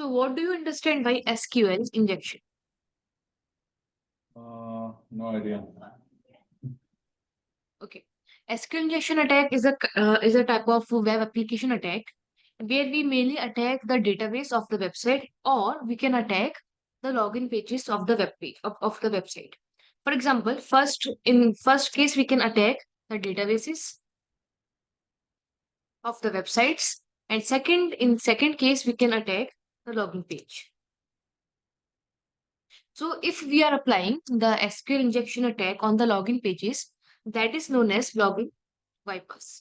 So what do you understand by SQL injection? No idea. Okay. SQL injection attack is a type of web application attack where we mainly attack the database of the website, or we can attack the login pages of the web page of the website. For example, in first case we can attack the databases of the websites, and in second case we can attack the login page. So if we are applying the SQL injection attack on the login pages, that is known as login bypass.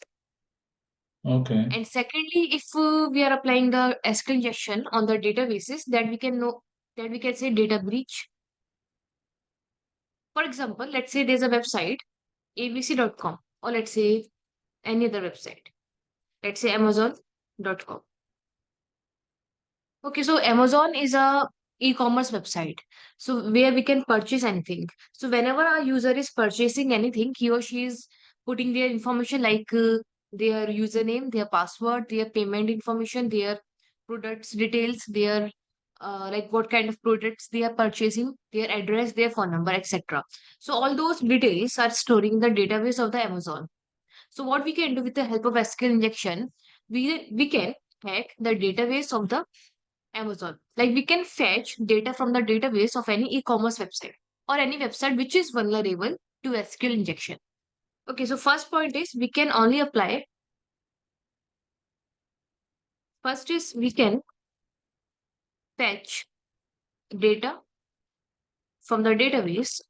Okay. And secondly, if we are applying the SQL injection on the databases, that we can say data breach. For example, let's say there's a website abc.com, or let's say any other website. Let's say amazon.com. Okay, so Amazon is a e-commerce website. So where we can purchase anything. So whenever a user is purchasing anything, he or she is putting their information like their username, their password, their payment information, their products details, their like what kind of products they are purchasing, their address, their phone number, etc. So all those details are storing in the database of the Amazon. So what we can do with the help of SQL injection, we can hack the database of the Amazon. Like we can fetch data from the database of any e-commerce website or any website which is vulnerable to SQL injection. Okay, so first point is we can only apply. First is we can fetch data from the database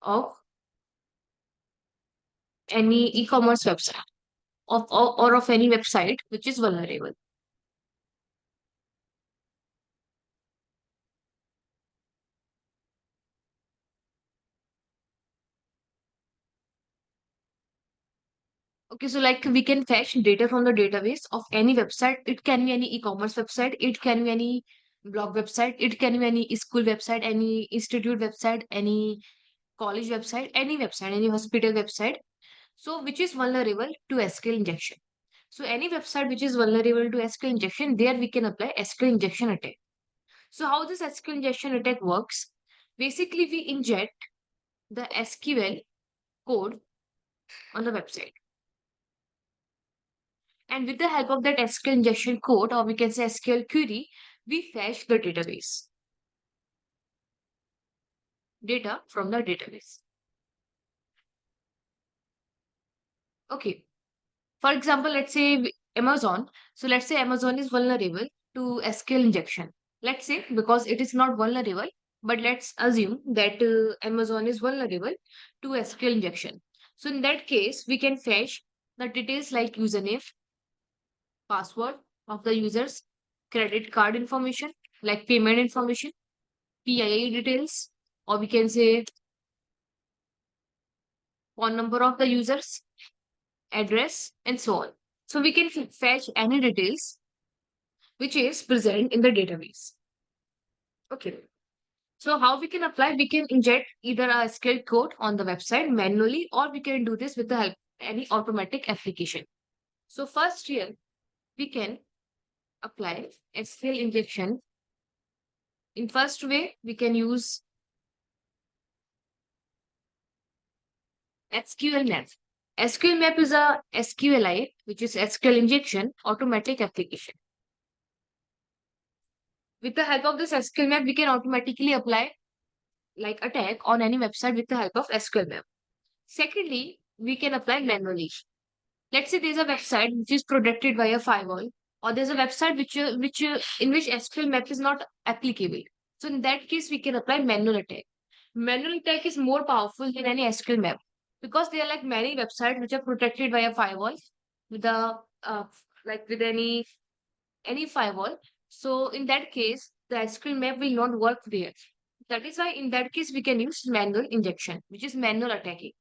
of any e-commerce website or of any website which is vulnerable. Okay, so like we can fetch data from the database of any website. It can be any e-commerce website, it can be any blog website, it can be any school website, any institute website, any college website, any hospital website. So which is vulnerable to SQL injection. So any website which is vulnerable to SQL injection, there we can apply SQL injection attack. So how this SQL injection attack works? Basically, we inject the SQL code on the website. And with the help of that SQL injection code, or we can say SQL query, we fetch the data from the database. Okay. For example, let's say Amazon. So let's say Amazon is vulnerable to SQL injection. Let's say because it is not vulnerable, but let's assume that Amazon is vulnerable to SQL injection. So in that case, we can fetch the details like username, password of the users, credit card information, like payment information, PII details, or we can say phone number of the users, address, and so on. So we can fetch any details which is present in the database. Okay. So how we can apply? We can inject either a SQL code on the website manually, or we can do this with the help of any automatic application. So first here, we can apply SQL injection. In first way, we can use SQL map. SQL map is a SQLI, which is SQL injection automatic application. With the help of this SQL map, we can automatically apply like attack on any website with the help of SQL map. Secondly, we can apply manually. Let's say there's a website which is protected by a firewall, or there's a website in which SQL map is not applicable. So in that case, we can apply manual attack. Manual attack is more powerful than any SQL map because there are like many websites which are protected by a firewall with a like with any firewall. So in that case, the SQL map will not work there. That is why in that case we can use manual injection, which is manual attacking.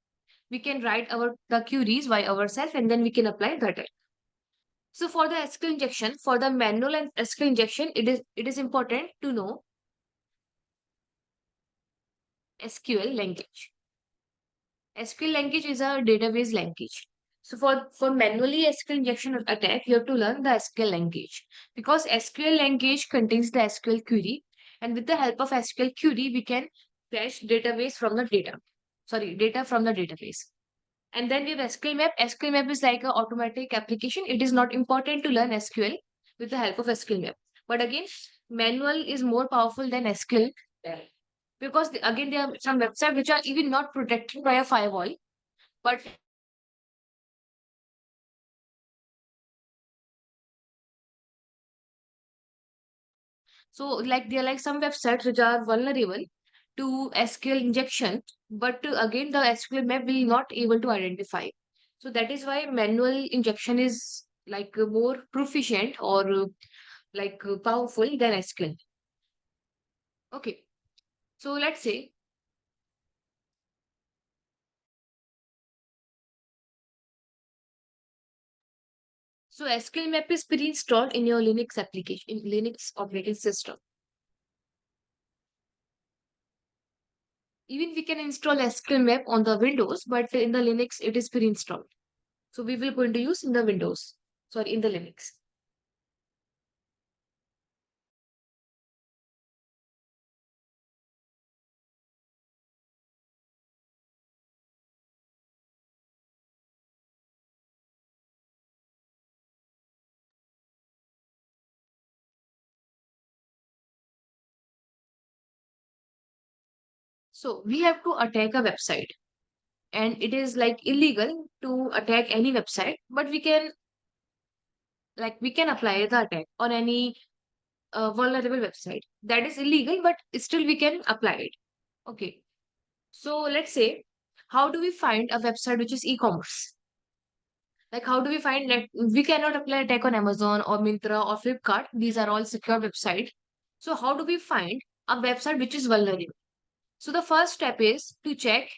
We can write the queries by ourselves and then we can apply the attack. So for the SQL injection, for the manual and SQL injection, it is important to know SQL language. SQL language is a database language. So for manually SQL injection attack, you have to learn the SQL language, because SQL language contains the SQL query, and with the help of SQL query, we can fetch data from the database. And then we have SQL map. SQL map is like an automatic application. It is not important to learn SQL with the help of SQL map. But again, manual is more powerful than SQL, because again, there are some websites which are even not protected by a firewall. But so like there are like some websites which are vulnerable to SQL injection, but again, the SQL map will not able to identify. So that is why manual injection is like more proficient or powerful than SQL. Okay, so let's say, so SQL map is pre-installed in your Linux application, in Linux operating system. Even we can install SQL map on the Windows, but in the Linux it is pre-installed. So we will going to use in the Windows, sorry, in the Linux. So we have to attack a website, and it is like illegal to attack any website, but we can apply the attack on any vulnerable website. That is illegal, but still we can apply it. Okay. So let's say, how do we find a website which is e-commerce? Like how do we find that we cannot apply attack on Amazon or Myntra or Flipkart? These are all secure websites. So how do we find a website which is vulnerable? So the first step is to check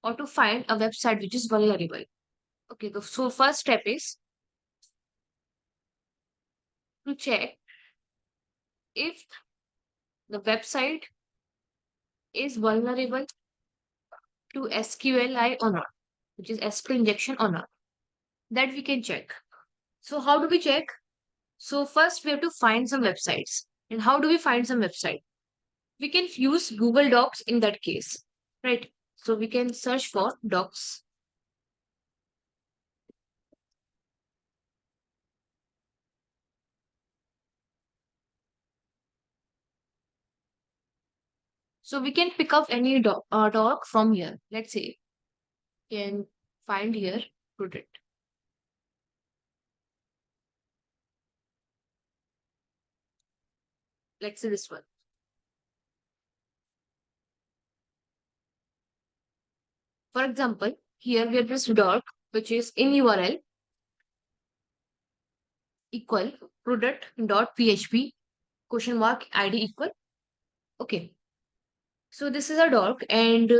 or to find a website which is vulnerable. Okay, so first step is to check if the website is vulnerable to SQLI or not, which is SQL injection or not. That we can check. So how do we check? So first we have to find some websites. And how do we find some website? We can use Google Docs in that case, right? So we can search for docs. So we can pick up any doc from here. Let's say, can find here product. Let's say this one. For example, here we have this doc, which is in URL equal product.php question mark ID equal. Okay. So this is a doc, and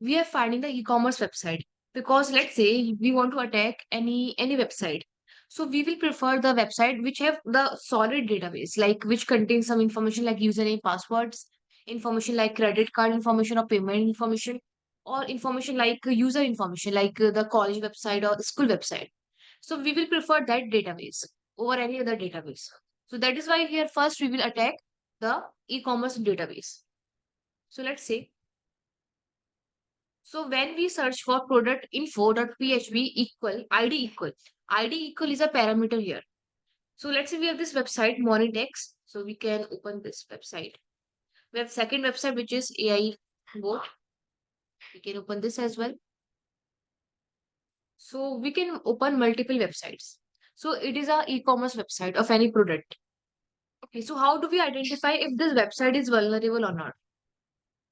we are finding the e-commerce website, because let's say we want to attack any website. So we will prefer the website which have the solid database, like which contains some information like username, passwords, information like credit card information or payment information, or information like user information like the college website or the school website. So we will prefer that database over any other database. So that is why here first we will attack the e-commerce database. So let's say, so when we search for product info.php equal ID equal is a parameter here. So let's say we have this website Monitex. So we can open this website. We have second website which is AI bot. We can open this as well. So we can open multiple websites. So it is a e-commerce website of any product. Okay, so how do we identify if this website is vulnerable or not?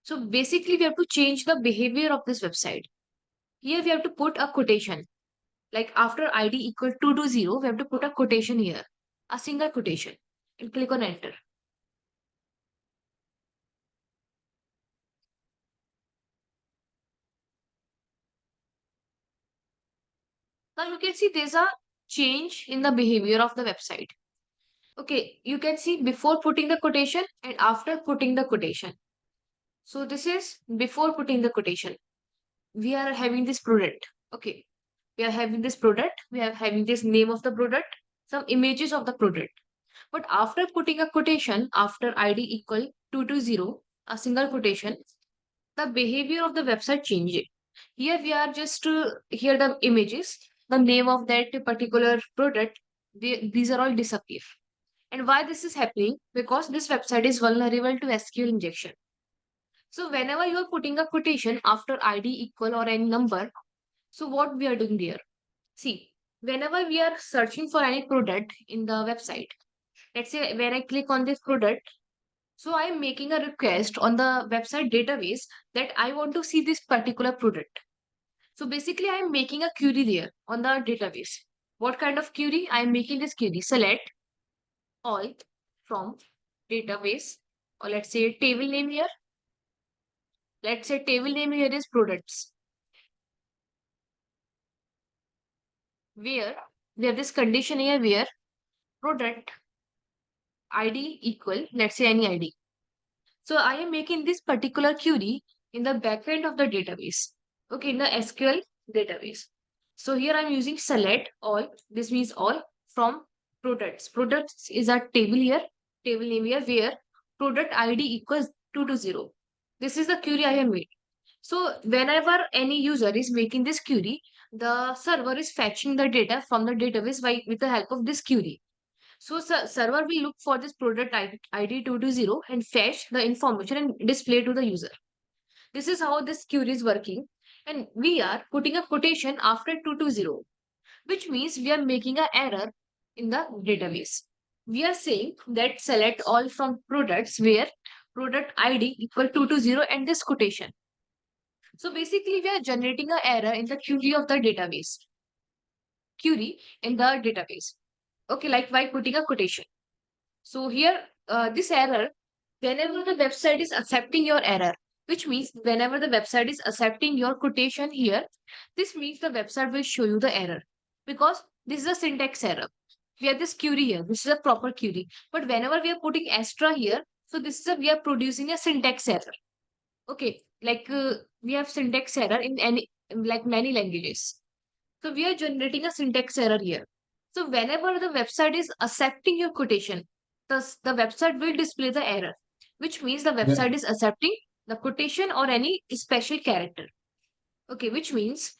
So basically we have to change the behavior of this website. Here we have to put a quotation. Like after ID equal 220, we have to put a quotation here, a single quotation, and click on enter. Now you can see there's a change in the behavior of the website. Okay, you can see before putting the quotation and after putting the quotation. So this is before putting the quotation. We are having this product. Okay. We are having this product, we are having this name of the product, some images of the product. But after putting a quotation after ID equal 220, a single quotation, the behavior of the website changes. Here we are just here the images, the name of that particular product, these are all disappear. And why this is happening? Because this website is vulnerable to SQL injection. So whenever you are putting a quotation after ID equal or any number, so what we are doing there? See, whenever we are searching for any product in the website, let's say when I click on this product, so I am making a request on the website database that I want to see this particular product. So basically I am making a query there on the database. What kind of query? I am making this query. Select all from database, or let's say table name here. Let's say table name here is products. Where we have this condition here where product ID equal, let's say any ID. So I am making this particular query in the backend of the database. Okay, in the SQL database. So here I'm using select all. This means all from products. Products is a table here, table name here where product ID equals 220. This is the query I have made. So whenever any user is making this query, the server is fetching the data from the database with the help of this query. So server will look for this product ID 220 and fetch the information and display to the user. This is how this query is working. And we are putting a quotation after 220, which means we are making an error in the database. We are saying that select all from products where product ID equal 220 and this quotation. So basically we are generating an error in the query of the database. Query in the database. Okay, like by putting a quotation. So here, this error, whenever the website is accepting your error, which means whenever the website is accepting your quotation here, this means the website will show you the error because this is a syntax error. We have this query here. This is a proper query. But whenever we are putting extra here, so this is we are producing a syntax error. Okay, like we have syntax error in like many languages. So we are generating a syntax error here. So whenever the website is accepting your quotation, the website will display the error, which means the Yeah. website is accepting the quotation or any special character. Okay, which means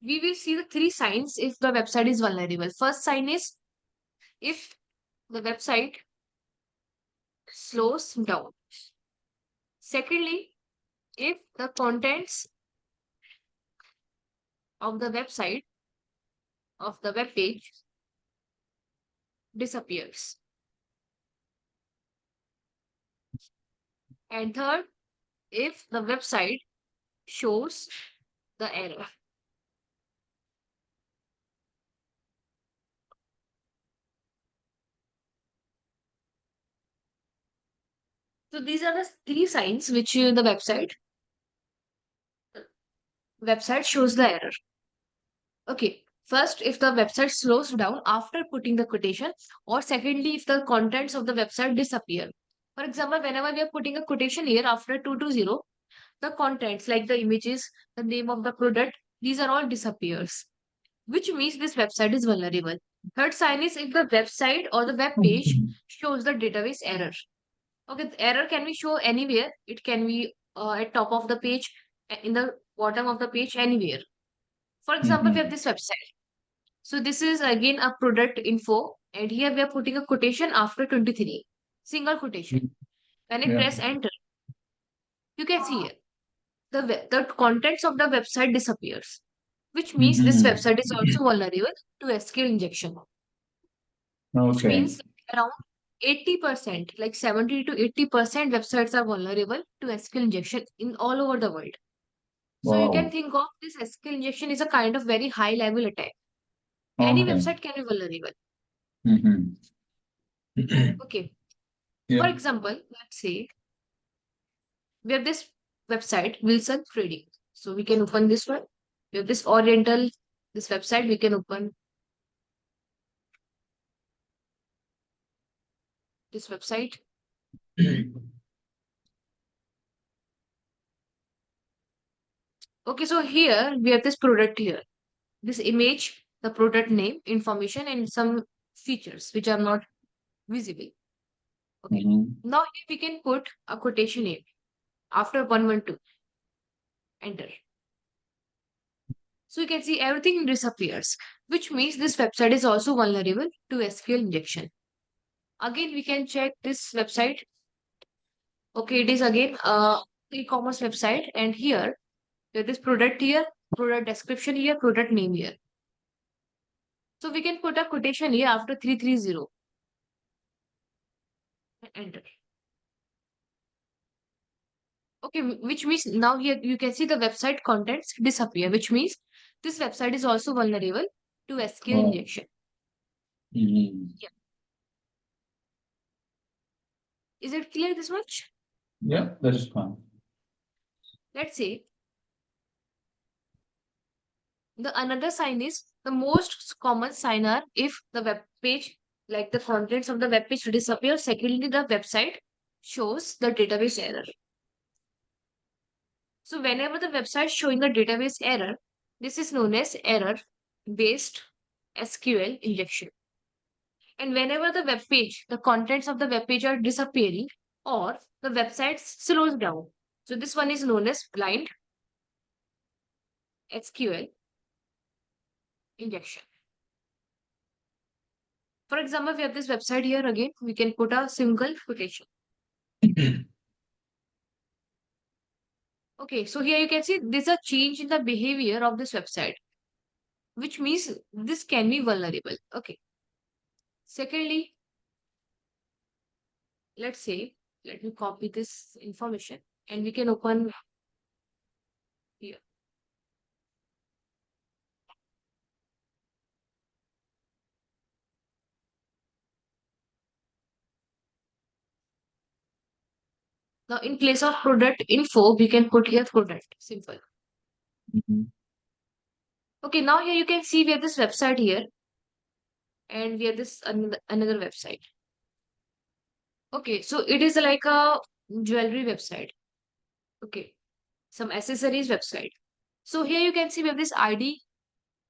we will see the three signs if the website is vulnerable. First sign is if the website slows down. Secondly, if the contents of the website of the web page disappears. And third, if the website shows the error. So these are the three signs which the website shows the error. Okay. First, if the website slows down after putting the quotation, or secondly, if the contents of the website disappear. For example, whenever we are putting a quotation here after 220, the contents like the images, the name of the product, these are all disappears, which means this website is vulnerable. Third sign is if the website or the web page shows the database error. Okay, the error can be shown anywhere. It can be at top of the page, in the bottom of the page, anywhere. For example, we have this website. So this is again a product info, and here we are putting a quotation after 23, single quotation. When I Yeah. press enter, you can see here the contents of the website disappears, which means this website is also vulnerable to SQL injection. Which Okay. means around 80%, like 70 to 80% websites are vulnerable to SQL injection in all over the world. So you can Wow. think of this SQL injection is a kind of very high level attack. Any Okay. website can be vulnerable. Okay. For Yeah. example, let's say we have this website, Wilson Trading. So we can open this one. We have this Oriental, this website, we can open this website. Okay, so here we have this product here. This image, the product name, information, and some features which are not visible. Okay. Now here we can put a quotation name after 112. Enter. So you can see everything disappears, which means this website is also vulnerable to SQL injection. Again, we can check this website. Okay, it is again a e-commerce website, and here there is product here, product description here, product name here. So we can put a quotation here after 330 and enter. Okay, which means now here you can see the website contents disappear, which means this website is also vulnerable to SQL injection. Yeah. Is it clear this much? Yeah, that is fine. Let's say the another sign is the most common sign are if the web page, like the contents of the web page disappear. Secondly, the website shows the database error. So whenever the website showing the database error, this is known as error-based SQL injection. And whenever the web page, the contents of the web page are disappearing or the website slows down. So this one is known as blind SQL injection. For example, we have this website here again, we can put a single quotation. Okay, so here you can see there's a change in the behavior of this website, which means this can be vulnerable. Okay. Secondly, let's say, let me copy this information and we can open here. Now, in place of product info, we can put here product. Simple. Okay, now here you can see we have this website here and we have this another website. Okay, so it is like a jewelry website. Okay, some accessories website. So here you can see we have this ID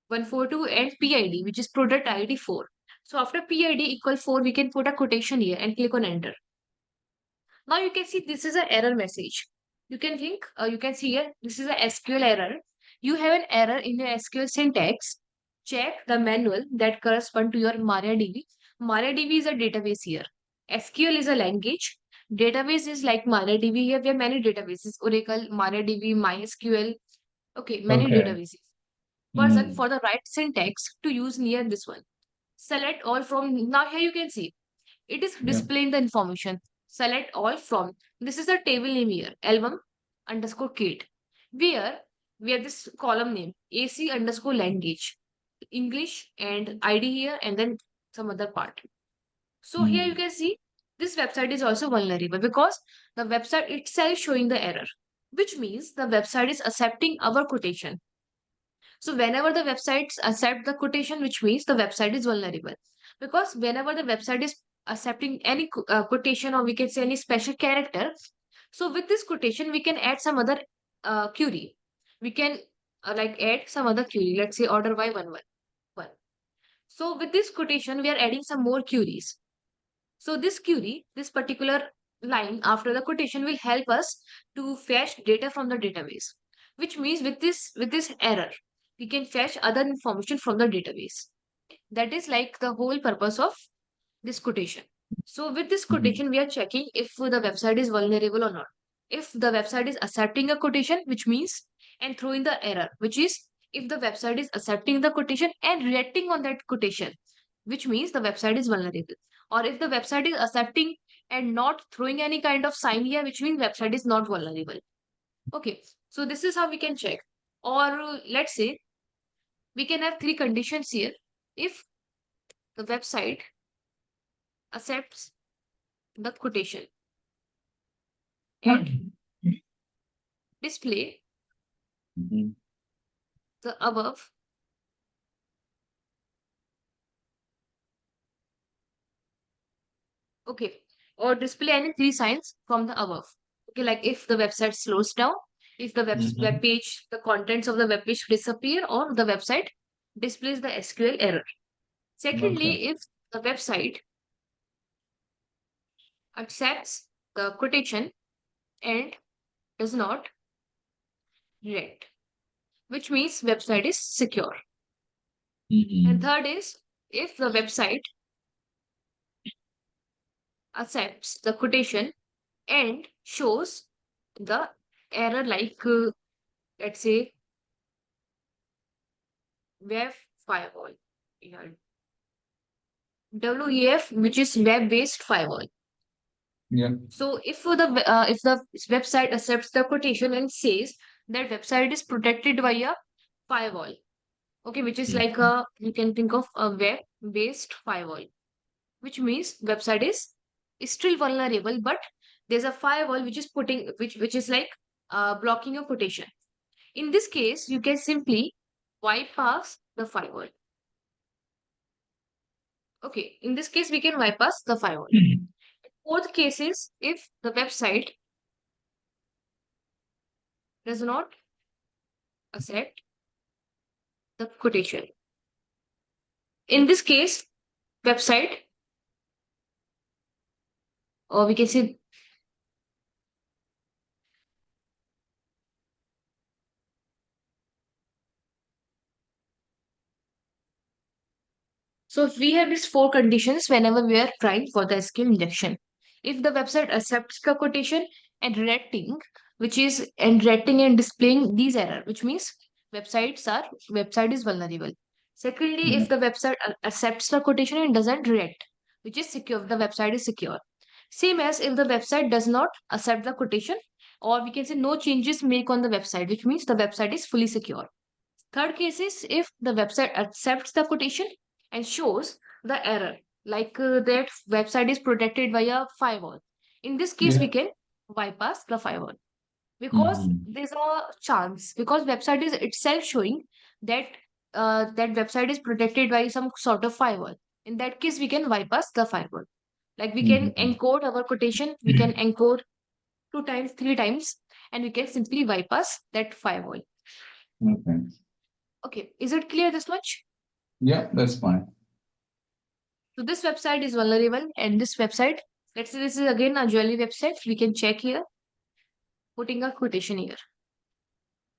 142 and PID, which is product ID 4. So after PID equal 4, we can put a quotation here and click on enter. Now you can see this is an error message. You can see here, this is a SQL error. You have an error in your SQL syntax. Check the manual that correspond to your MariaDB. MariaDB is a database here. SQL is a language. Database is like MariaDB. Here we have many databases. Oracle, MariaDB, MySQL. Okay, many databases. Person for the right syntax to use near this one. Select all from, now here you can see, it is displaying the information. Select all from, this is a table name here, album underscore kit, where we have this column name, AC underscore language, English and ID here, and then some other part. So here you can see this website is also vulnerable because the website itself showing the error, which means the website is accepting our quotation. So whenever the websites accept the quotation, which means the website is vulnerable. Because whenever the website is accepting any quotation, or we can say any special character, so with this quotation, we can add some other query. We can like add some other query. Let's say order by 111. So with this quotation, we are adding some more queries. So this query, this particular line after the quotation will help us to fetch data from the database, which means with this error, we can fetch other information from the database. That is like the whole purpose of this quotation. So with this quotation, we are checking if the website is vulnerable or not. If the website is accepting a quotation, which means, and throwing the error, which is if the website is accepting the quotation and reacting on that quotation, which means the website is vulnerable. Or if the website is accepting and not throwing any kind of sign here, which means website is not vulnerable. Okay, so this is how we can check. Or let's say we can have three conditions here. If the website accepts the quotation and display the above okay, or display any three signs from the above. Okay, like if the website slows down, if the web page, the contents of the web page disappear or the website displays the SQL error. Secondly, Okay. if the website accepts the quotation and does not redirect, which means website is secure. And third is if the website accepts the quotation and shows the error like let's say web firewall. Yeah. WEF, which is web-based firewall. Yeah. So if the website accepts the quotation and says that website is protected by a firewall, okay, which is like a you can think of a web-based firewall, which means website is still vulnerable, but there's a firewall which is putting which is like blocking a quotation. In this case, you can simply bypass the firewall. Okay, in this case, we can bypass the firewall. Fourth case is if the website does not accept the quotation. In this case, website, or we can say, so if we have these four conditions whenever we are trying for the SQL injection. If the website accepts the quotation and redirecting, which is and redirecting and displaying these error, which means website is vulnerable. Secondly, Yeah. if the website accepts the quotation and doesn't redirect, which is secure, the website is secure. Same as if the website does not accept the quotation, or we can say no changes make on the website, which means the website is fully secure. Third case is if the website accepts the quotation and shows the error, like that website is protected by a firewall. In this case, we Yeah. can bypass the firewall because there's a chance because website is itself showing that that website is protected by some sort of firewall. In that case, we can bypass the firewall. Like we can encode our quotation, we can encode 2 times, 3 times, and we can simply bypass that firewall. Okay. Okay, is it clear this much? Yeah, that's fine. So this website is vulnerable, and this website, let's say this is again a jewelry website. We can check here, putting a quotation here.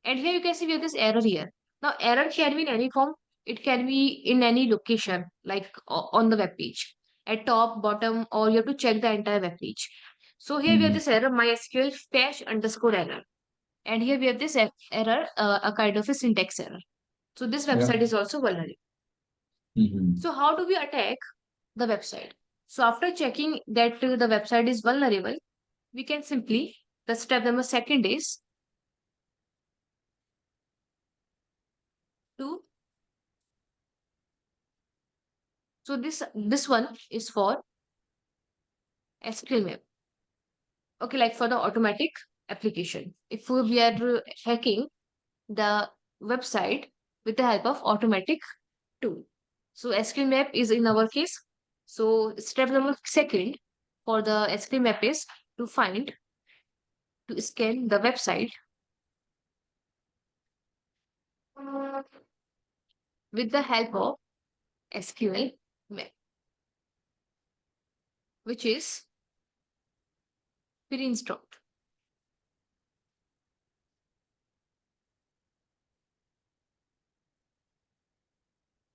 And here you can see we have this error here. Now, error can be in any form. It can be in any location, like on the web page, at top, bottom, or you have to check the entire web page. So here we have this error, MySQL fetch underscore error. And here we have this error, a kind of a syntax error. So this Yeah. website is also vulnerable. So how do we attack the website? So after checking that the website is vulnerable, we can simply, the step number second is to, so this one is for SQL map. Okay, like for the automatic application. If we are hacking the website with the help of automatic tool. So SQL map is in our case. So step number second for the SQL map is to scan the website with the help of SQL map, which is pre-installed.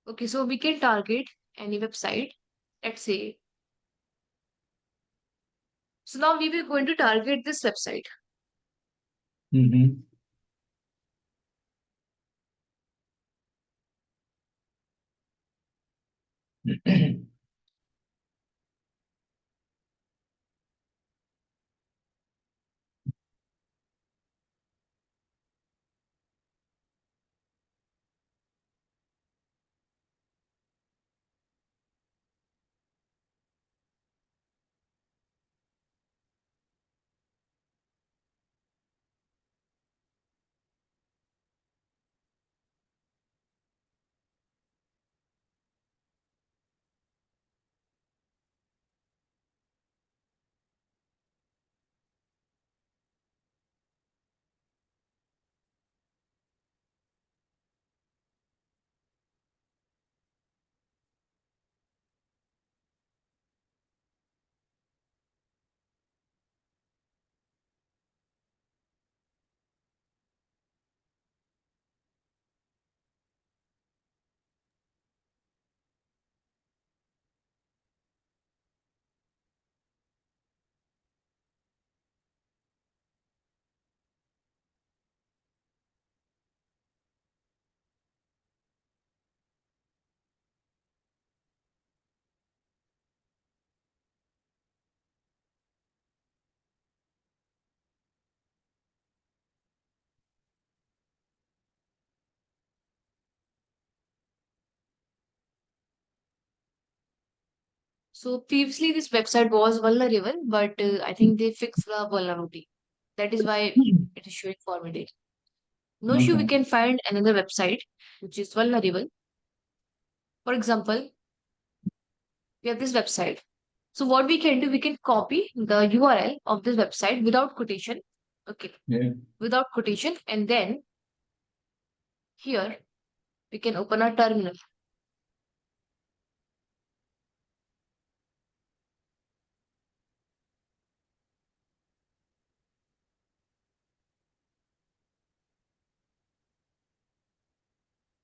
Okay, so we can target any website. Let's say, so now we will going to target this website. So previously this website was vulnerable, but I think they fixed the vulnerability. That is why it is showing formatted. No issue, we Okay. can find another website which is vulnerable. For example, we have this website. So what we can do, we can copy the URL of this website without quotation. Okay, Yeah. without quotation, and then here we can open our terminal.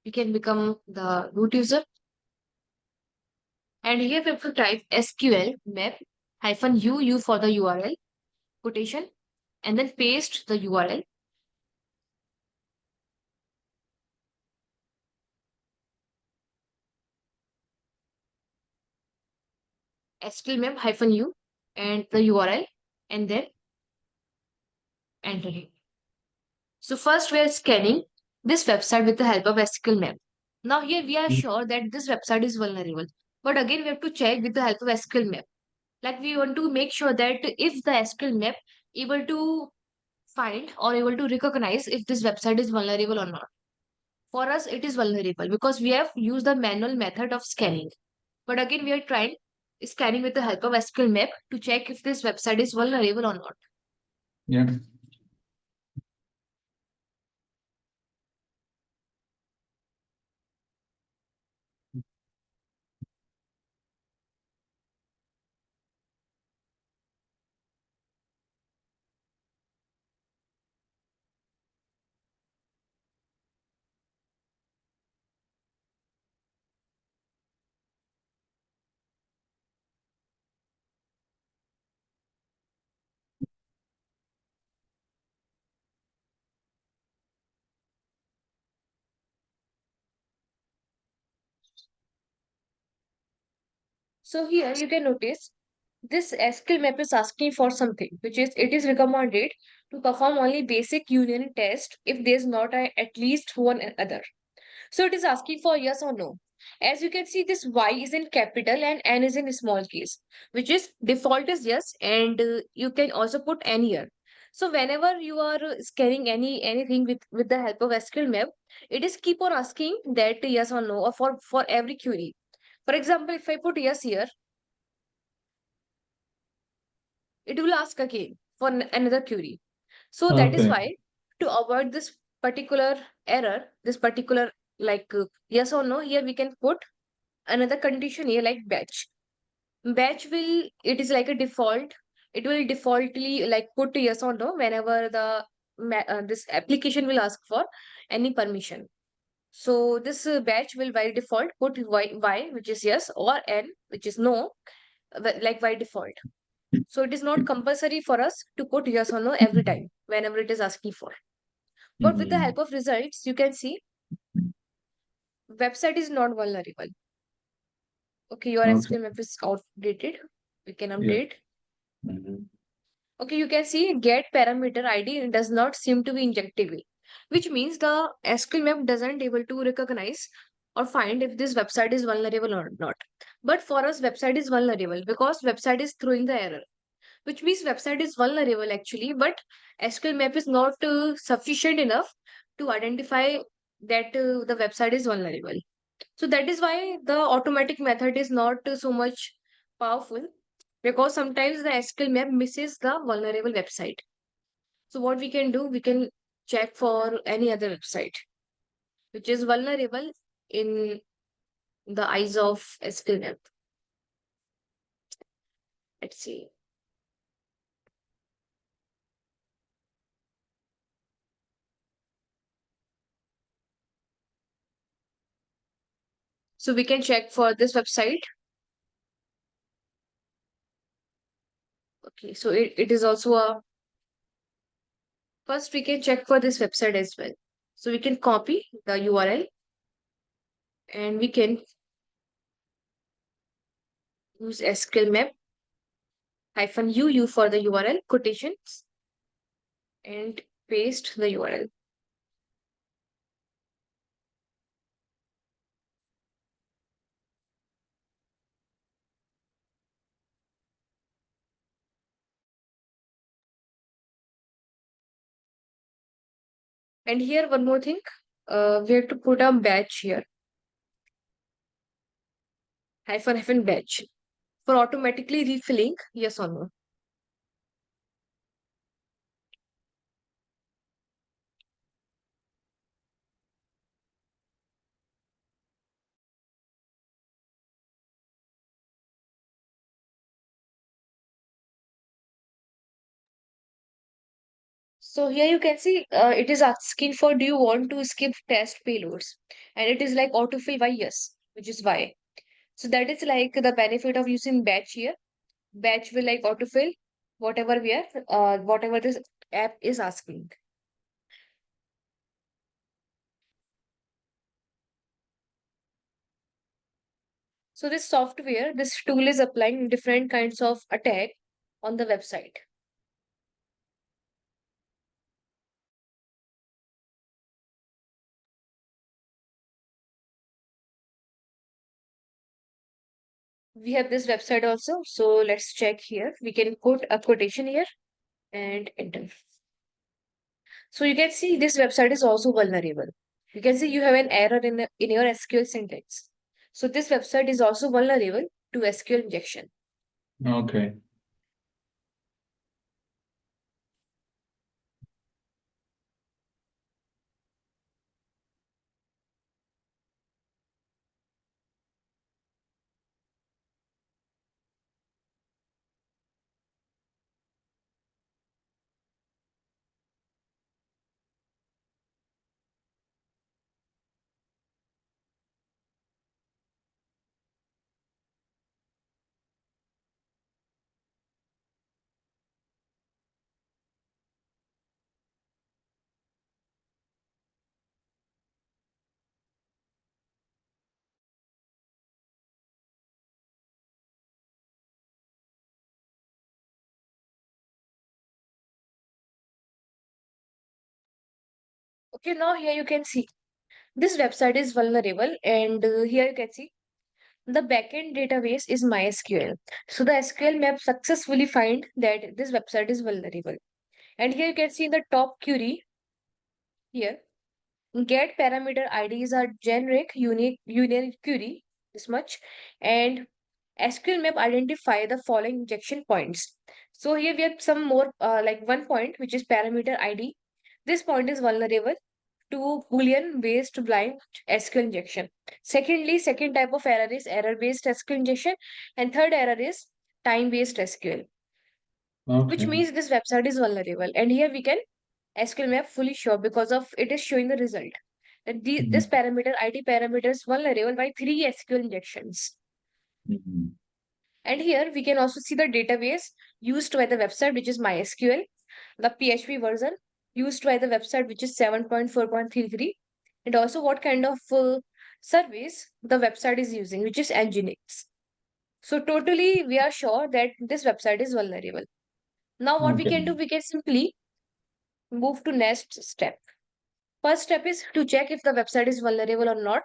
We can become the root user, and here we have to type SQL map hyphen u for the URL quotation, and then paste the URL. SQL map hyphen u and the URL, and then enter it. So first we are scanning this website with the help of SQL map. Now here we are sure that this website is vulnerable. But again we have to check with the help of SQL map. Like we want to make sure that if the SQL map able to find or able to recognize if this website is vulnerable or not. For us it is vulnerable because we have used the manual method of scanning. But again we are trying scanning with the help of SQL map to check if this website is vulnerable or not. Yeah. So here you can notice this SQL map is asking for something, which is it is recommended to perform only basic union test if there is not at least one other. So it is asking for yes or no. As you can see, this Y is in capital and N is in small case, which is default is yes, and you can also put N here. So whenever you are scanning anything with the help of SQL map, it is keep on asking that yes or no, or for every query. For example, if I put yes here, it will ask again for another query. So that is Okay. why to avoid this particular error, this particular yes or no, here we can put another condition here like batch. Batch will, it is like a default. It will defaultly like put yes or no whenever this application will ask for any permission. So this batch will by default put y which is yes or n which is no, like by default. So it is not compulsory for us to put yes or no every time whenever it is asking for. But with the Mhm. help of results, you can see website is not vulnerable. Okay, your Okay. SQL map is outdated. We can Yeah. update. Mhm. Okay, you can see get parameter ID does not seem to be injectable, which means the SQL map doesn't able to recognize or find if this website is vulnerable or not. But for us, website is vulnerable because website is throwing the error, which means website is vulnerable actually, but SQL map is not sufficient enough to identify that the website is vulnerable. So that is why the automatic method is not so much powerful because sometimes the SQL map misses the vulnerable website. So what we can do, we can check for any other website which is vulnerable in the eyes of SQL map. Let's see. So we can check for this website. Okay, so it is also a first we can check for this website as well. So we can copy the URL and we can use SQL map hyphen u for the URL quotations and paste the URL. And here one more thing, we have to put a batch here, hyphen batch, for automatically refilling, yes or no. So here you can see it is asking for, do you want to skip test payloads? And it is like autofill by yes, which is why. So that is like the benefit of using batch here. Batch will like autofill whatever this app is asking. So this tool is applying different kinds of attack on the website. We have this website also. So let's check here. We can put a quotation here and enter. So you can see this website is also vulnerable. You can see you have an error in your SQL syntax. So this website is also vulnerable to SQL injection. Okay. Okay, now here you can see this website is vulnerable, and here you can see the backend database is MySQL. So the SQL map successfully find that this website is vulnerable. And here you can see the top query here. Get parameter IDs are generic unique query, this much. And SQL map identify the following injection points. So here we have some more like one point, which is parameter ID. This point is vulnerable to Boolean based blind SQL injection. Secondly, second type of error is error based SQL injection, and third error is time based SQL, which Okay. means this website is vulnerable. And here we can SQL map fully sure because of it is showing the result that this Mhm. parameter ID parameter is vulnerable by 3 SQL injections. Mhm. And here we can also see the database used by the website, which is MySQL, the PHP version used by the website, which is 7.4.33, and also what kind of service the website is using, which is Nginx. So totally, we are sure that this website is vulnerable. Now what we Okay. can do, we can simply move to next step. First step is to check if the website is vulnerable or not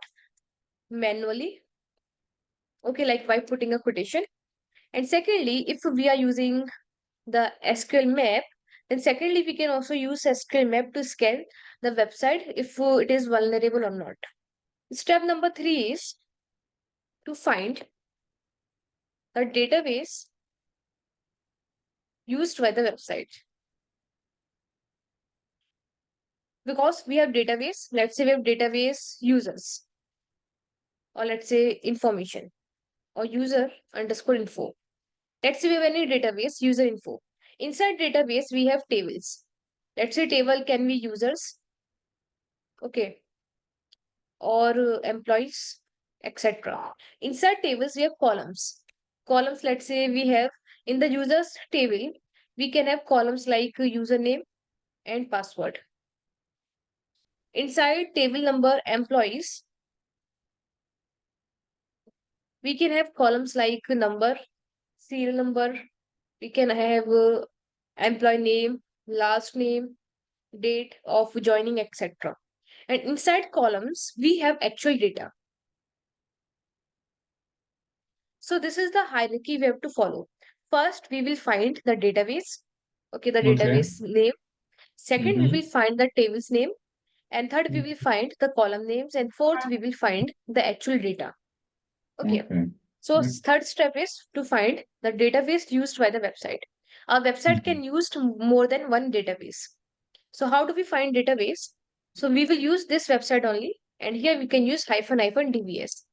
manually. Okay, like by putting a quotation. And secondly, if we are using the SQL map, then secondly, we can also use SQL map to scan the website if it is vulnerable or not. Step number 3 is to find the database used by the website. Because we have database, let's say we have database users, or let's say information, or user underscore info. Let's say we have any database, user info. Inside database, we have tables. Let's say table can be users, okay, or employees, etc. Inside tables, we have columns. Columns, let's say we have in the users table, we can have columns like username and password. Inside table number employees, we can have columns like number, serial number, we can have employee name, last name, date of joining, etc. And inside columns, we have actual data. So this is the hierarchy we have to follow. First, we will find the database. Okay, the Okay. database name. Second, we will Mm-hmm. find the table's name. And third, we will find the column names. And fourth, we will find the actual data. Okay. So third step is to find the database used by the website. Our website can use more than one database. So how do we find database? So we will use this website only. And here we can use --dbs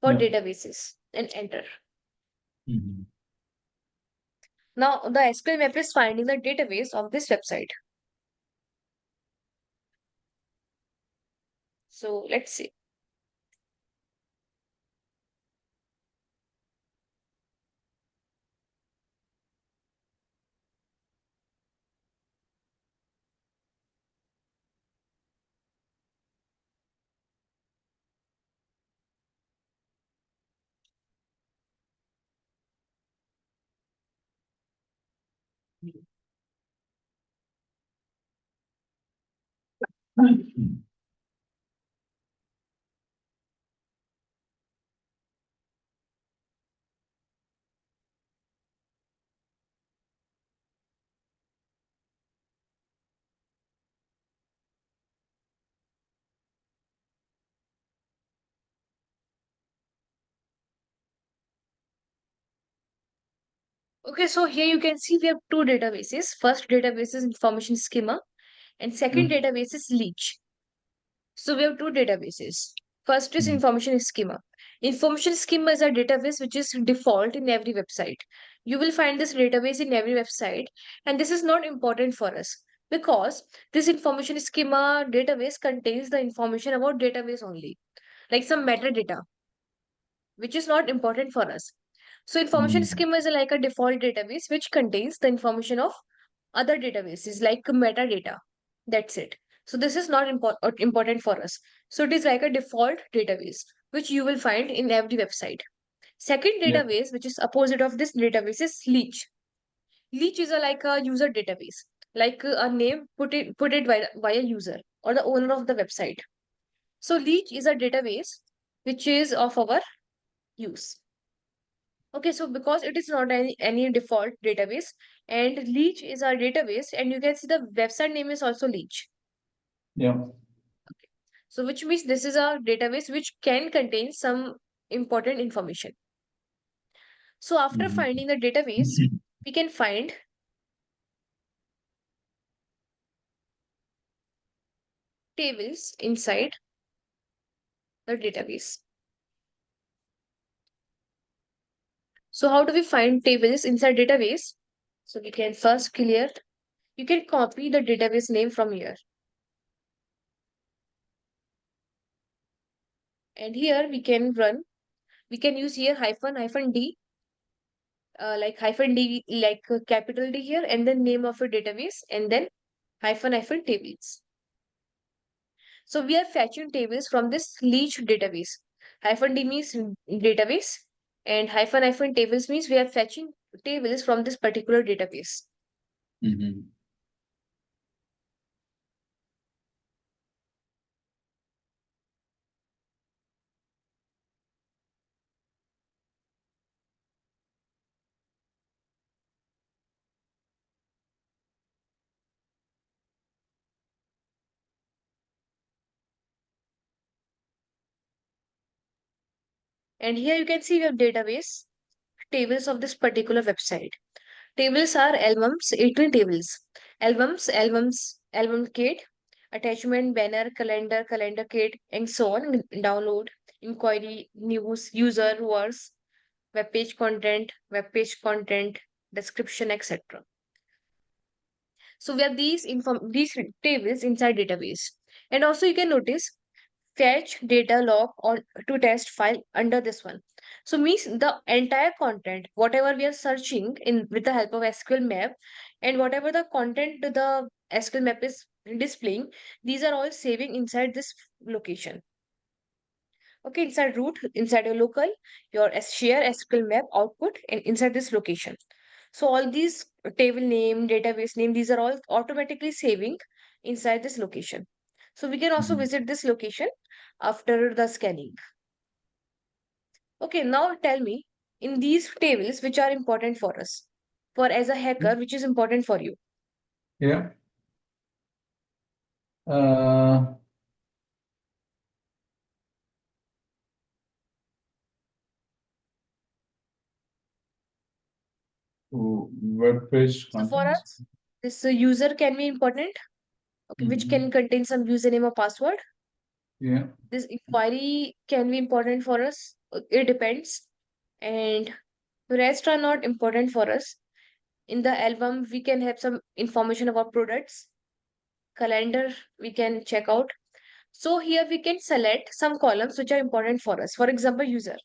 for databases and enter. Now the SQL map is finding the database of this website. So let's see. Okay, so here you can see we have two databases. First database is information schema and second database is leech. So we have two databases. First is information schema. Information schema is a database which is default in every website. You will find this database in every website, and this is not important for us because this information schema database contains the information about database only, like some metadata, which is not important for us. So information schema is like a default database which contains the information of other databases like metadata. That's it. So this is not important for us. So it is like a default database which you will find in every website. Second database, which is opposite of this database, is leech. Leech is like a user database, like a name put it via user or the owner of the website. So leech is a database which is of our use. Okay, so because it is not any default database and leech is our database, and you can see the website name is also leech. So which means this is a database which can contain some important information. So after finding the database, we can find tables inside the database. So how do we find tables inside database? So we can first you can copy the database name from here. And here we can use here -d, like -d, like capital D here, and then name of a database, and then -tables. So we are fetching tables from this leech database. -d means database, and -tables means we are fetching tables from this particular database. And here you can see we have database tables of this particular website. Tables are albums, 18 tables. Album kit, attachment, banner, calendar kit, and so on. Download, inquiry, news, user, words, web page content, description, etc. So we have these tables inside database. And also you can notice fetch data log or to test file under this one. So means the entire content, whatever we are searching in with the help of SQL map, and whatever the content the SQL map is displaying, these are all saving inside this location. Okay, inside root, inside your local, your share SQL map output, and inside this location. So all these table name, database name, these are all automatically saving inside this location. So we can also visit this location after the scanning. Okay, now tell me, in these tables, which are important for us, for as a hacker, which is important for you? Yeah. web page So for contents. us, this user can be important, okay, which can contain some username or password. Yeah. This inquiry can be important for us. It depends. And the rest are not important for us. In the album, we can have some information about products. Calendar, we can check out. So here we can select some columns which are important for us. For example, user.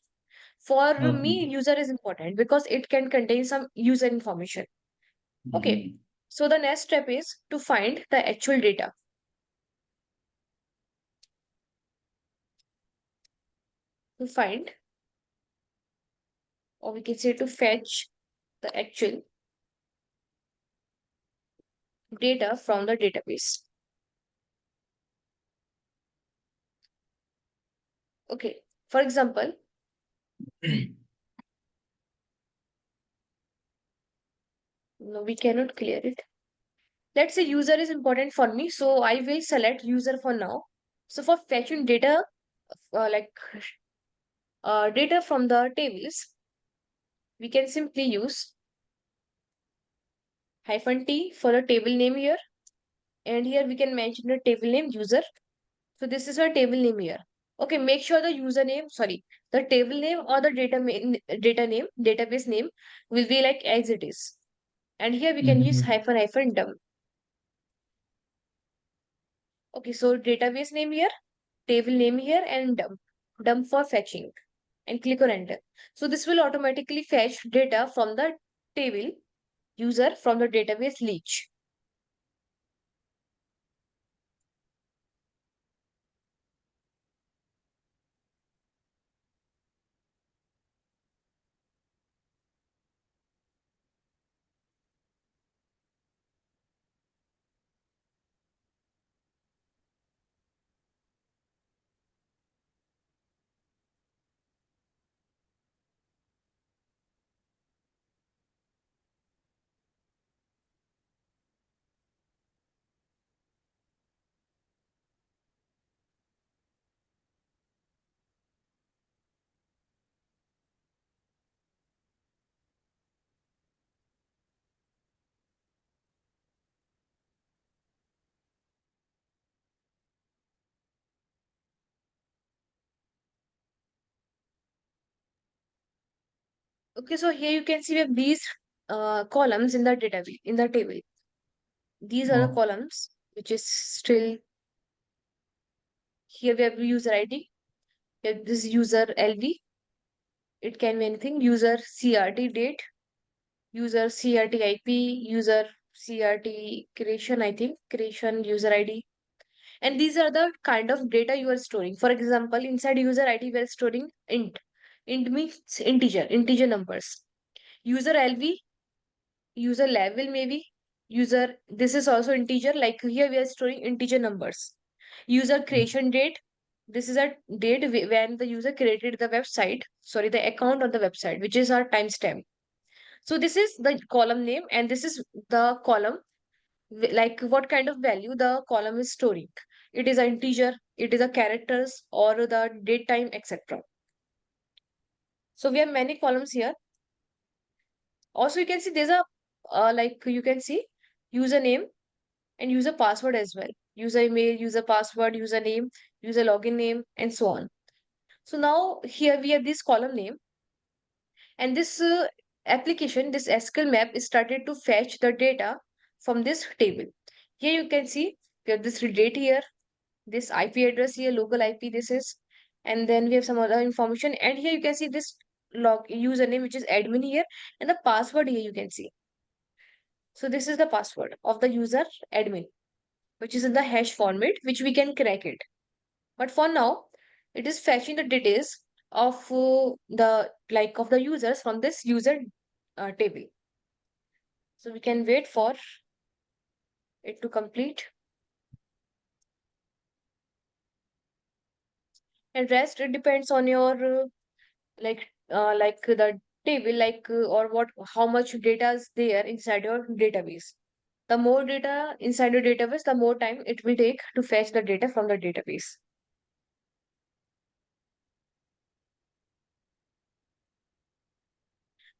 For Okay. me, user is important because it can contain some user information. Okay. So the next step is to find the actual data. To find, or we can say to fetch the actual data from the database. Okay. For example, no, we cannot clear it. Let's say user is important for me, so I will select user for now. So for fetching data, like data from the tables, we can simply use -t for the table name here, and here we can mention the table name user. So this is our table name here. Okay, make sure the username, sorry, the table name or the data name, database name will be like as it is. And here we can use -dump. Okay, so database name here, table name here, and dump for fetching. And click on enter. So this will automatically fetch data from the table user from the database leech. Okay, so here you can see we have these columns in the database, in the table. These are the Oh, columns, which is still here we have user ID. We have this user LV. It can be anything. User CRT date, user CRT IP, user CRT creation, I think, creation user ID. And these are the kind of data you are storing. For example, inside user ID, we are storing int. Int means integer numbers. User LV, user level maybe. User, this is also integer. Like here we are storing integer numbers. User creation date. This is a date when the user created the website, sorry, the account on the website, which is our timestamp. So this is the column name, and this is the column, like what kind of value the column is storing. It is an integer, it is a characters, or the date time, etc. So we have many columns here. Also, you can see there's a like you can see username and user password as well. User email, user password, username, user login name, and so on. So now here we have this column name, and this application, this SQL map is started to fetch the data from this table. Here you can see we have this date here, this IP address here, local IP this is, and then we have some other information. And here you can see this log username, which is admin here, and the password here you can see. So this is the password of the user admin, which is in the hash format, which we can crack it. But for now, it is fetching the details of of the users from this user table. So we can wait for it to complete. And rest it depends on your like the table or what how much data is there inside your database. The more data inside your database, the more time it will take to fetch the data from the database.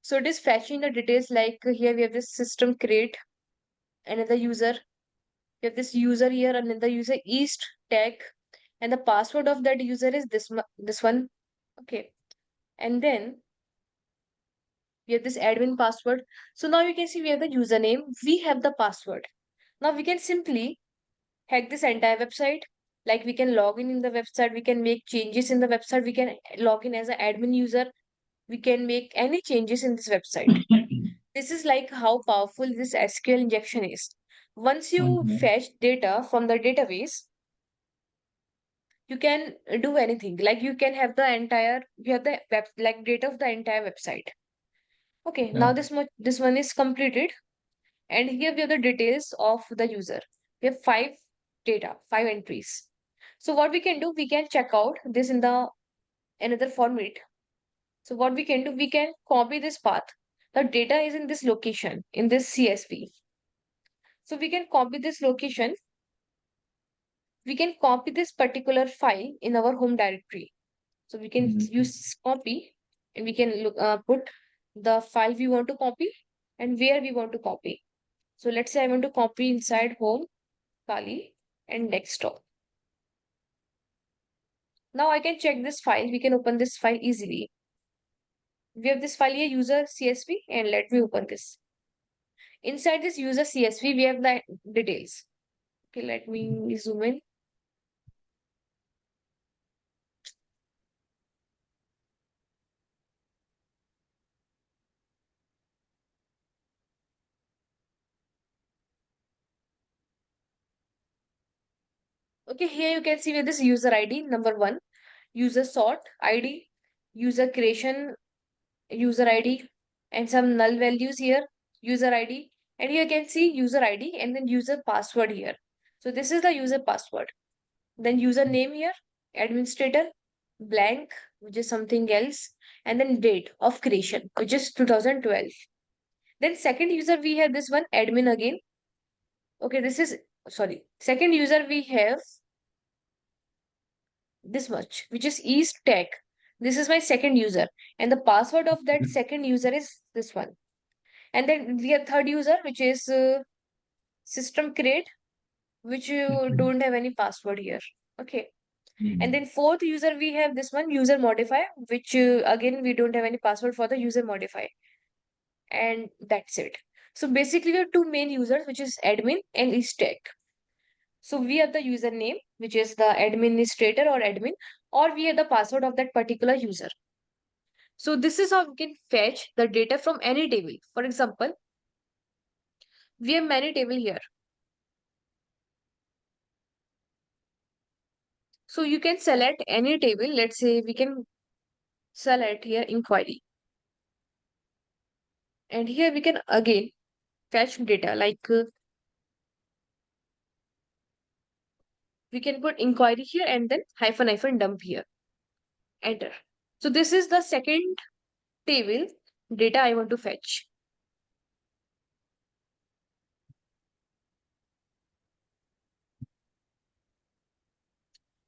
So it is fetching the details like here we have this system create, another user. We have this user here, another user east tag, and the password of that user is this one. Okay. And then we have this admin password. So now you can see we have the username, we have the password. Now we can simply hack this entire website. Like we can log in the website, we can make changes in the website, we can log in as an admin user, we can make any changes in this website. This is like how powerful this SQL injection is. Once you Okay. fetch data from the database, you can do anything. Like you can have the entire, you have the web, like data of the entire website. Okay, now Yeah. this one is completed, and here we have the details of the user. We have five entries. So what we can do, we can check out this in the another format. So what we can do, we can copy this path. The data is in this location, in this CSV. So we can copy this location. We can copy this particular file in our home directory. So we can Mhm. use copy, and we can put the file we want to copy and where we want to copy. So let's say I want to copy inside home, Kali, and desktop. Now I can check this file. We can open this file easily. We have this file here, user CSV, and let me open this. Inside this user CSV, we have the details. Okay, let me zoom in. Okay, here you can see with this user ID, number one, user sort ID, user creation, user ID, and some null values here, user ID. And here you can see user ID and then user password here. So this is the user password. Then username here, administrator, blank, which is something else, and then date of creation, which is 2012. Then second user, we have this one, admin again. Okay, this is, sorry, second user, we have this much, which is east tech. This is my second user. And the password of that second user is this one. And then we have third user, which is system create, which you Okay. don't have any password here. Okay. And Mhm. then fourth user, we have this one, user modify, which again, we don't have any password for the user modify. And that's it. So basically, we have two main users, which is admin and tech. So we have the username, which is the administrator or admin, or we have the password of that particular user. So this is how we can fetch the data from any table. For example, we have many table here. So you can select any table. Let's say we can select here inquiry. And here we can again fetch data like we can put inquiry here and then hyphen dump here. Enter. So this is the second table data I want to fetch.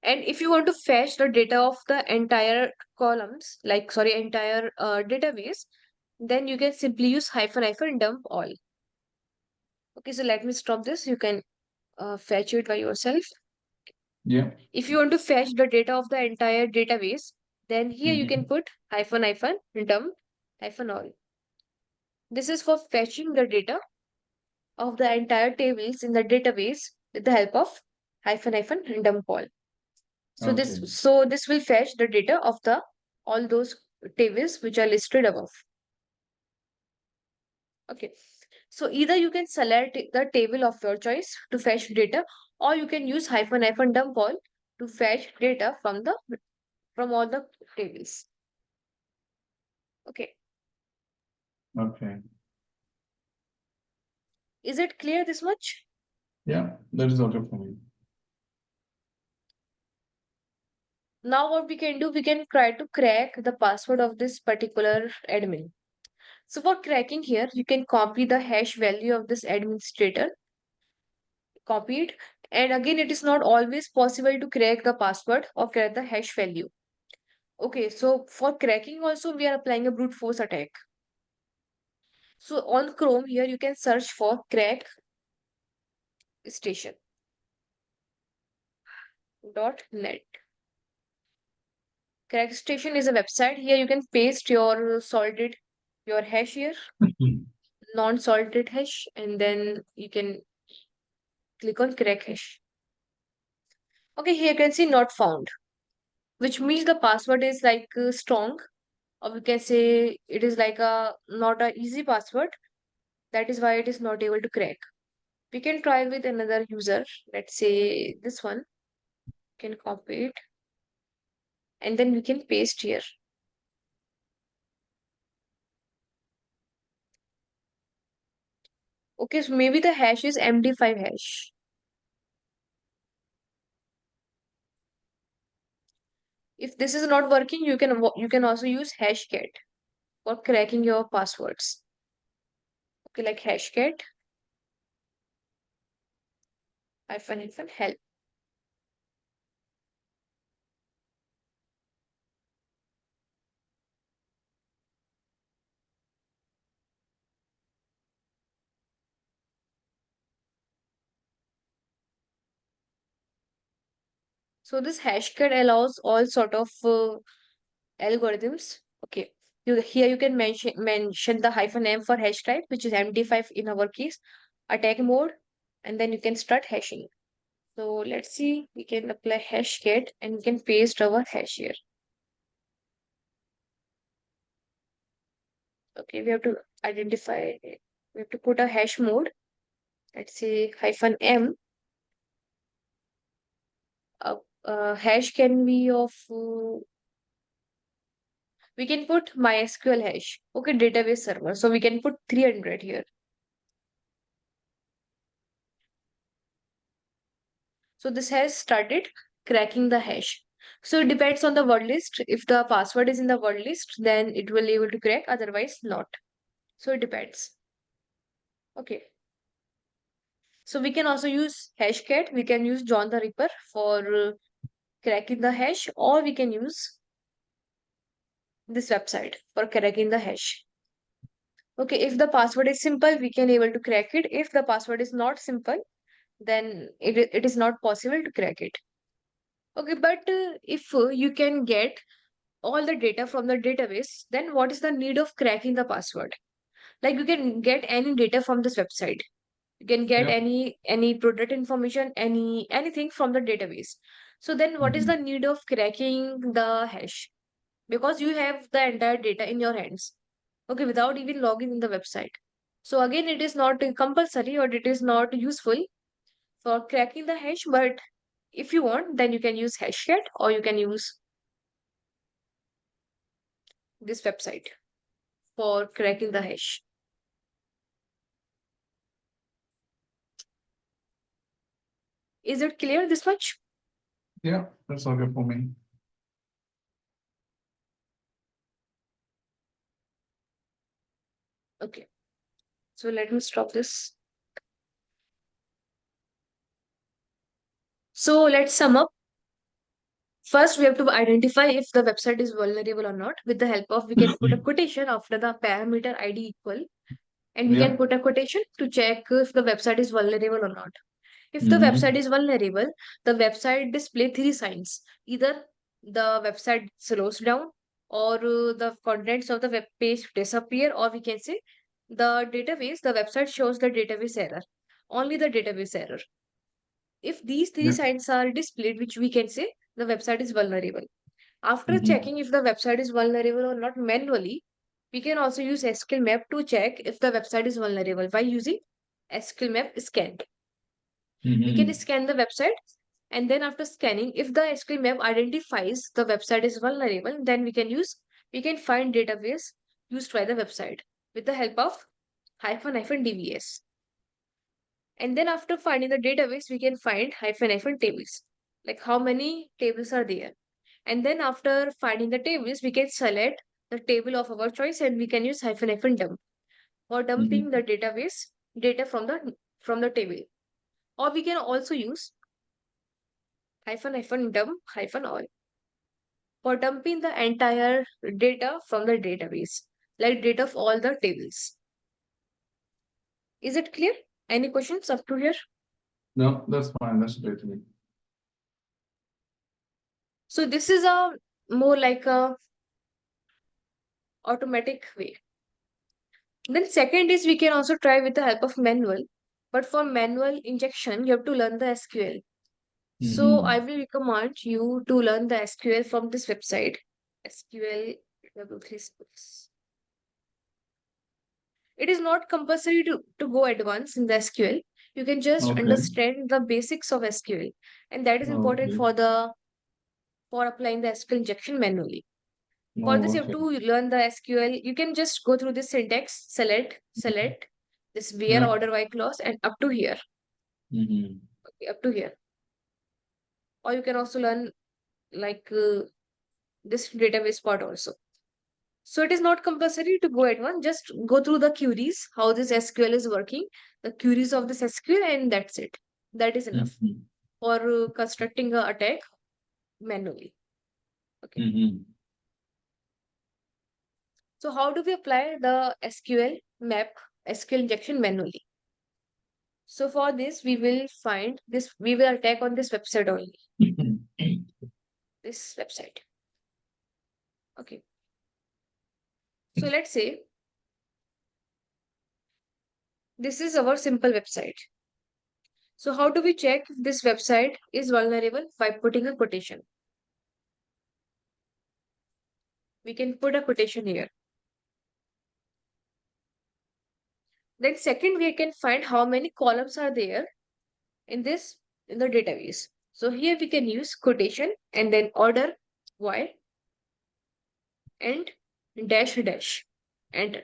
And if you want to fetch the data of the entire columns, like sorry, entire database, then you can simply use hyphen dump all. Okay, so let me stop this. You can fetch it by yourself. Yeah. If you want to fetch the data of the entire database, then here you can Mhm. put hyphen dump hyphen all. This is for fetching the data of the entire tables in the database with the help of hyphen dump all. So Okay. this will fetch the data of the all those tables which are listed above. Okay. So either you can select the table of your choice to fetch data, or you can use hyphen dump all to fetch data from all the tables. Okay. Okay. Is it clear this much? Yeah, that is okay for me. Now what we can do, we can try to crack the password of this particular admin. So for cracking here, you can copy the hash value of this administrator, copy it. And again, it is not always possible to crack the password or crack the hash value. Okay, so for cracking also, we are applying a brute force attack. So on Chrome here, you can search for crack station.net. Crack station is a website. Here you can paste your hash here, non-salted hash, and then you can click on crack hash. Okay, here you can see not found, which means the password is like strong, or we can say it is like a not a easy password. That is why it is not able to crack. We can try with another user. Let's say this one. Can copy it and then we can paste here. Okay, so maybe the hash is MD5 hash. If this is not working, you can also use hashcat for cracking your passwords. Okay, like hashcat hyphen help. So this hashcat allows all sort of algorithms. Okay, here you can mention the -m for hash type, which is MD5 in our case, attack mode, and then you can start hashing. So let's see, we can apply hashcat and we can paste our hash here. Okay, we have to identify, we have to put a hash mode. Let's say -m. Hash can be of, we can put MySQL hash. Okay, database server. So we can put 300 here. So this has started cracking the hash. So it depends on the word list. If the password is in the word list, then it will be able to crack, otherwise not. So it depends. Okay. So we can also use hashcat. We can use John the Ripper for cracking the hash, or we can use this website for cracking the hash. Okay, if the password is simple, we can able to crack it. If the password is not simple, then it is not possible to crack it. Okay, but if you can get all the data from the database, then what is the need of cracking the password? Like you can get any data from this website. You can get Yeah. any product information, anything from the database. So then what is the need of cracking the hash? Because you have the entire data in your hands. Okay, without even logging in the website. So again, it is not compulsory or it is not useful for cracking the hash, but if you want, then you can use hashcat or you can use this website for cracking the hash. Is it clear this much? Yeah, that's okay for me. Okay. So let me stop this. So let's sum up. First, we have to identify if the website is vulnerable or not. With the help of, we can put a quotation after the parameter ID equal, and we Yeah. can put a quotation to check if the website is vulnerable or not. If the Mhm. website is vulnerable, the website display three signs. Either the website slows down, or the contents of the web page disappear, or we can say the website shows the database error. Only the database error. If these three Yeah. signs are displayed, which we can say the website is vulnerable. After Mhm. checking if the website is vulnerable or not manually, we can also use SQL map to check if the website is vulnerable by using SQL map scan. We can Mhm. scan the website, and then after scanning, if the SQL map identifies the website is vulnerable, then we can find database used by the website with the help of -dbs. And then after finding the database, we can find -hyphen tables, like how many tables are there. And then after finding the tables, we can select the table of our choice and we can use -hyphen dump for dumping the Mhm. database data from the table. Or we can also use -dump-all for dumping the entire data from the database, like data of all the tables. Is it clear? Any questions up to here? No, that's fine. That's great to me. So this is a more like a automatic way. Then second is we can also try with the help of manual. But for manual injection, you have to learn the SQL. So I will recommend you to learn the SQL from this website. SQL double-3 schools. It is not compulsory to go advanced in the SQL. You can just Okay. understand the basics of SQL. And that is important Okay. for applying the SQL injection manually. For Oh, this, you have to okay. learn the SQL. You can just go through this syntax, select this where Yeah. order by clause and up to here. Mm-hmm. Okay, up to here. Or you can also learn like this database part also. So it is not compulsory to go advanced. Just go through the queries, how this SQL is working, the queries of this SQL, and that's it. That is enough Mm-hmm. for constructing a attack manually. Okay. Mm-hmm. So how do we apply the SQL map, SQL injection manually? So for this, we will find this, we will attack on this website only. This website. Okay. So let's say this is our simple website. So how do we check if this website is vulnerable? By putting a quotation. We can put a quotation here. Then second, we can find how many columns are there in the database. So here we can use quotation and then order y and dash dash enter.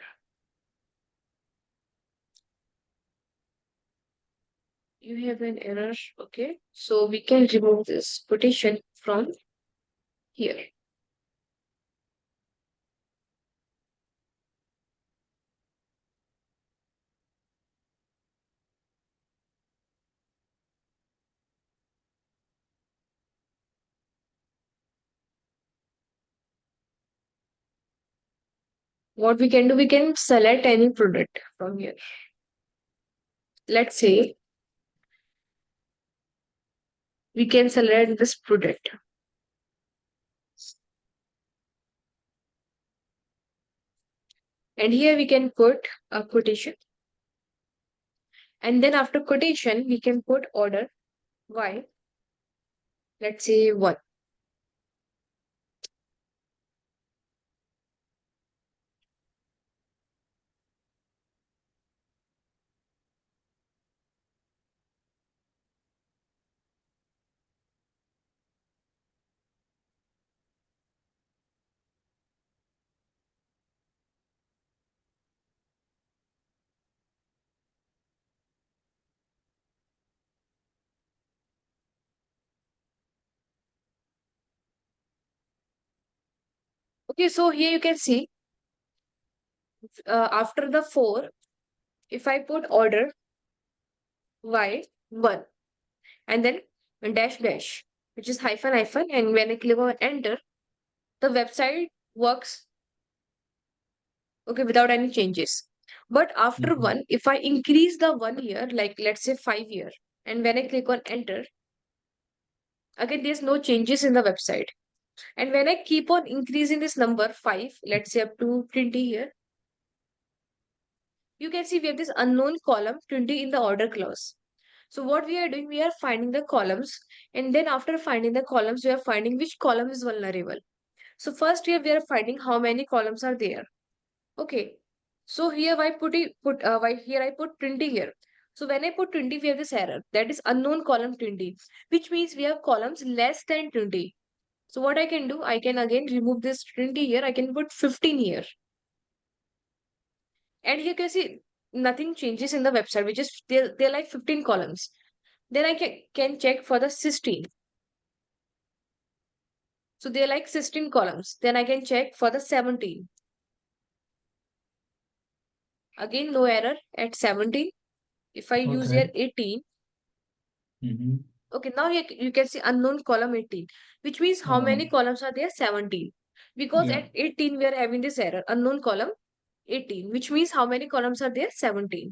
You have an error. Okay. So we can remove this quotation from here. What we can do, we can select any product from here. Let's say we can select this product. And here we can put a quotation. And then after quotation, we can put order y. Let's say 1. Okay, so here you can see after the 4, if I put order y 1 and then dash dash, which is hyphen hyphen, and when I click on enter, the website works okay without any changes. But after 1, if I increase the 1 year, like let's say 5 year, and when I click on enter, again there's no changes in the website. And when I keep on increasing this number 5, let's say up to 20 here, you can see we have this unknown column 20 in the order clause. So what we are doing, we are finding the columns, and then after finding the columns, we are finding which column is vulnerable. So first here we are finding how many columns are there. Okay. So here I put 20 here. So when I put 20, we have this error. That is unknown column 20, which means we have columns less than 20. So what I can do, I can again remove this 20 here. I can put 15 here. And here you can see nothing changes in the website, which is they're like 15 columns. Then I can check for the 16. So they're like 16 columns. Then I can check for the 17. Again, no error at 17. If I use here 18, okay, now you can see unknown column 18, which means how many columns are there? 17. Because at 18, we are having this error, unknown column 18, which means how many columns are there? 17.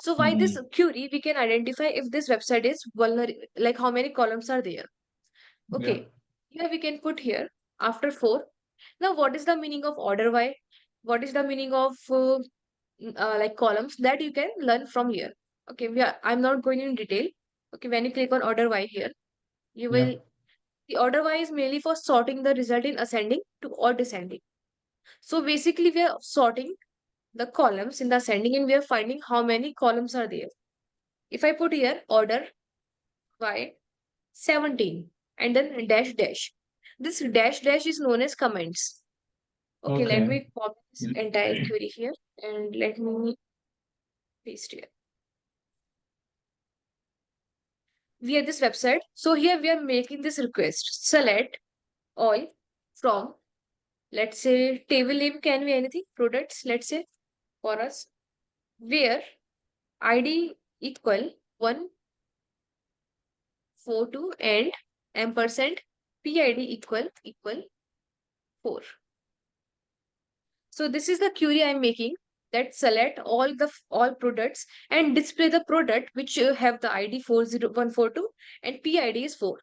So by this query, we can identify if this website is vulnerable, like how many columns are there. Okay, here we can put here after 4. Now, what is the meaning of order by? What is the meaning of like columns that you can learn from here? Okay, I'm not going in detail. Okay, when you click on order by here, you will, the order by is mainly for sorting the result in ascending to or descending. So basically, we are sorting the columns in the ascending and we are finding how many columns are there. If I put here order by 17 and then dash dash, this dash dash is known as comments. Okay, let me copy this entire query here and let me paste here. We have this website. So here we are making this request. Select all from, let's say, table name can be anything, products, let's say, for us, where ID equal 142 and ampersand PID equal 4. So this is the query I'm making, that select all products and display the product which have the ID 40142 and PID is 4.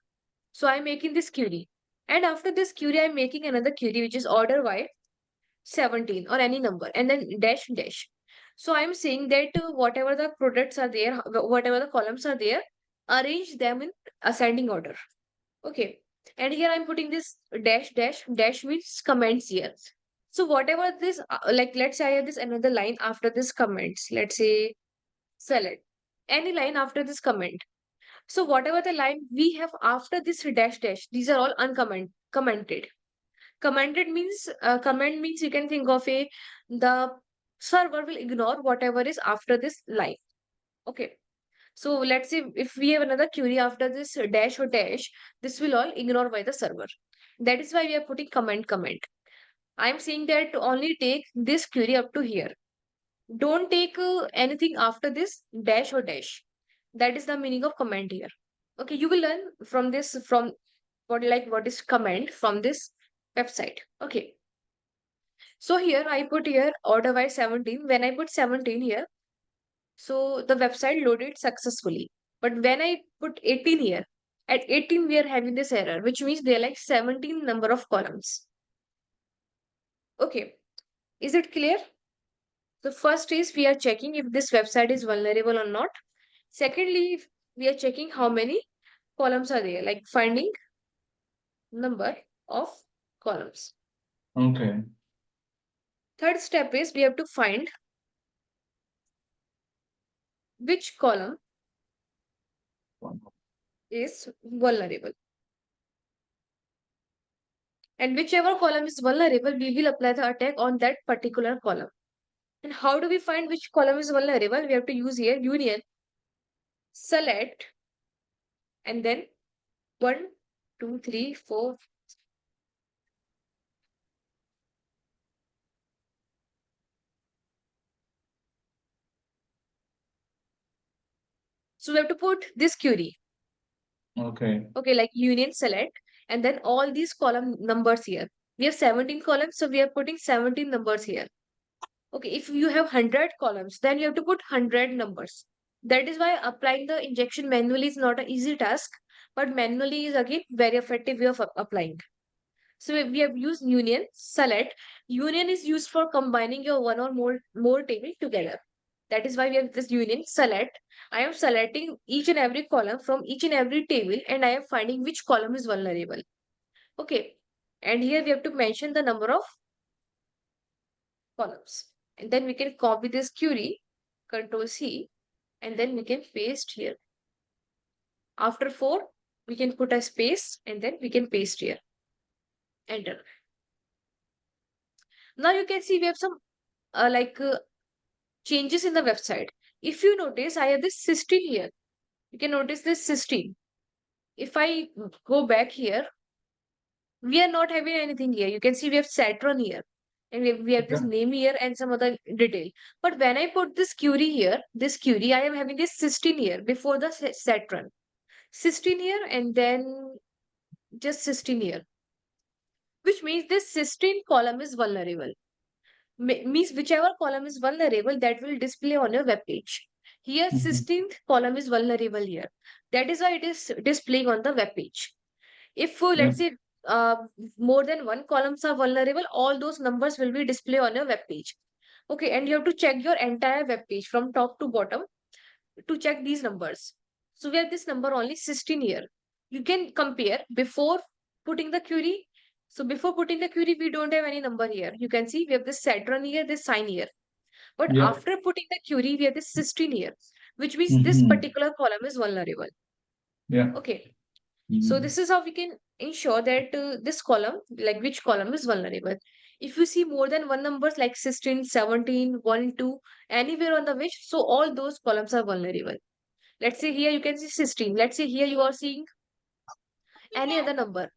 So I'm making this query. And after this query, I'm making another query which is order by 17 or any number and then dash dash. So I'm saying that whatever the products are there, whatever the columns are there, arrange them in ascending order. Okay. And here I'm putting this dash dash dash means comments here. So whatever this, like let's say I have this another line after this comments. Let's say select any line after this comment. So whatever the line we have after this dash dash, these are all commented. Commented means comment means you can think of the server will ignore whatever is after this line. Okay. So let's say if we have another query after this dash or dash, this will all ignore by the server. That is why we are putting comment. I'm saying that to only take this query up to here. Don't take anything after this dash or dash. That is the meaning of comment here. Okay, you will learn from this, from what is comment from this website. Okay. So here I put here order by 17. When I put 17 here, so the website loaded successfully. But when I put 18 here, at 18 we are having this error, which means there are like 17 number of columns. Okay, is it clear? So first is we are checking if this website is vulnerable or not. Secondly, we are checking how many columns are there, like finding number of columns. Okay. Third step is we have to find which column is vulnerable. And whichever column is vulnerable, we will apply the attack on that particular column. And how do we find which column is vulnerable? We have to use here union, select, and then 1, 2, 3, 4. So we have to put this query. Okay. Okay, like union select, and then all these column numbers here. We have 17 columns, so we are putting 17 numbers here. Okay, if you have 100 columns, then you have to put 100 numbers. That is why applying the injection manually is not an easy task, but manually is again very effective way of applying. So we have used union select. Union is used for combining your one or more table together. That is why we have this union select. I am selecting each and every column from each and every table and I am finding which column is vulnerable. Okay. And here we have to mention the number of columns. And then we can copy this query, Control C, and then we can paste here. After 4, we can put a space and then we can paste here. Enter. Now you can see we have some changes in the website. If you notice, I have this 16 here. You can notice this 16. If I go back here, we are not having anything here. You can see we have Saturn here. And we have this name here and some other detail. But when I put this query here, I am having this 16 here before the Saturn. 16 here and then just 16 here. Which means this 16 column is vulnerable. Means whichever column is vulnerable, that will display on your web page. Here, 16th column is vulnerable here. That is why it is displaying on the web page. If let's say more than one columns are vulnerable, all those numbers will be displayed on your web page. Okay, and you have to check your entire web page from top to bottom to check these numbers. So we have this number only 16 here. You can compare before putting the query. So before putting the query, we don't have any number here. You can see we have this set run here, this sign here. But Yeah. after putting the query, we have this 16 here, which means this Mm-hmm. particular column is vulnerable. Yeah. Okay. Mm-hmm. So this is how we can ensure that this column, like which column is vulnerable. If you see more than one numbers like 16, 17, 1, 2, anywhere on the which, so all those columns are vulnerable. Let's say here you can see 16. Let's say here you are seeing any other number.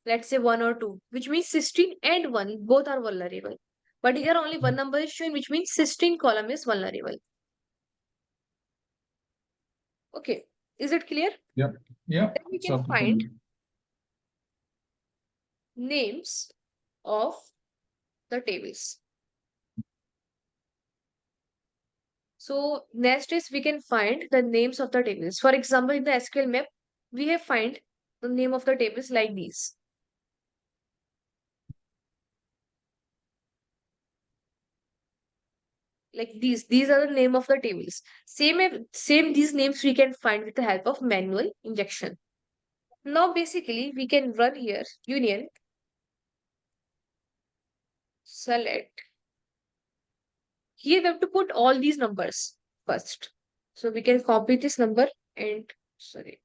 Let's say 1 or 2, which means 16 and 1, both are vulnerable. But here only one number is shown, which means 16 column is vulnerable. Okay. Is it clear? Yeah. Yeah. Then we can So, find names of the tables. So next is we can find the names of the tables. For example, in the SQL map, we have find the name of the tables like these. Like these are the name of the tables. Same these names we can find with the help of manual injection. Now basically we can run here union select. Here we have to put all these numbers first. So we can copy this number and sorry,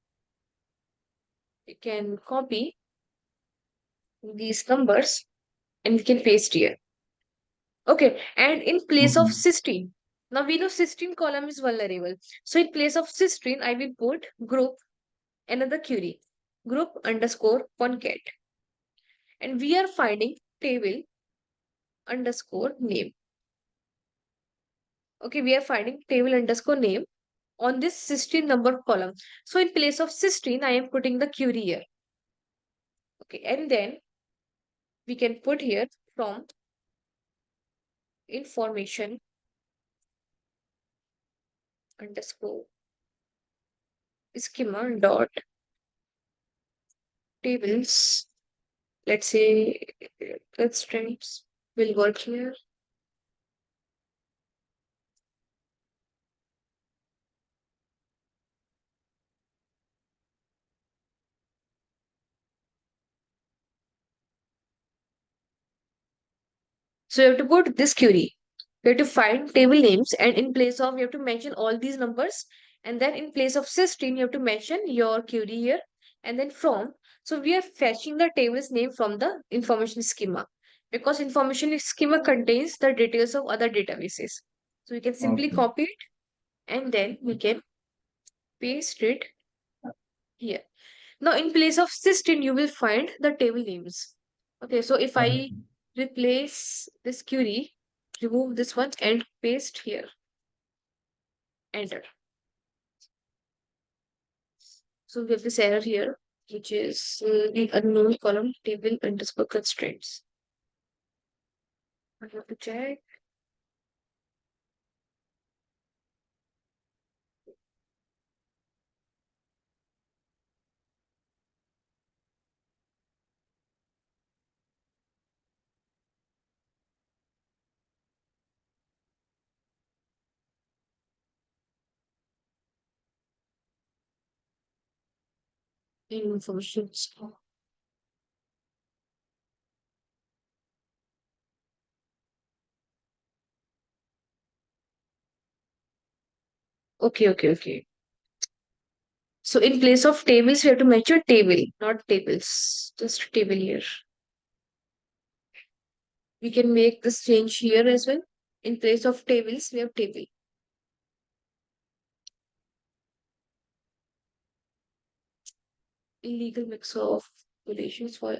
we can copy these numbers and we can paste here. Okay, and in place of mm-hmm. 16, now we know 16 column is vulnerable. So in place of 16, I will put group, another query, group underscore concat. And we are finding table underscore name. Okay, we are finding table underscore name on this 16 number column. So in place of 16, I am putting the query here. Okay, and then we can put here from information underscore schema dot tables. Let's say constraints will work here. So you have to put this query. You have to find table names, and in place of you have to mention all these numbers, and then in place of 16 you have to mention your query here, and then from. So we are fetching the table's name from the information schema, because information schema contains the details of other databases. So we can simply Okay. copy it and then we can paste it here. Now in place of 16 you will find the table names. Okay, so if Okay. I replace this query, remove this one and paste here, enter. So we have this error here, which is the unknown column table underscore constraints. I have to check. Information. Okay. So in place of tables, we have to mention table, not tables, just table here. We can make this change here as well. In place of tables, we have table. Illegal mix of relations for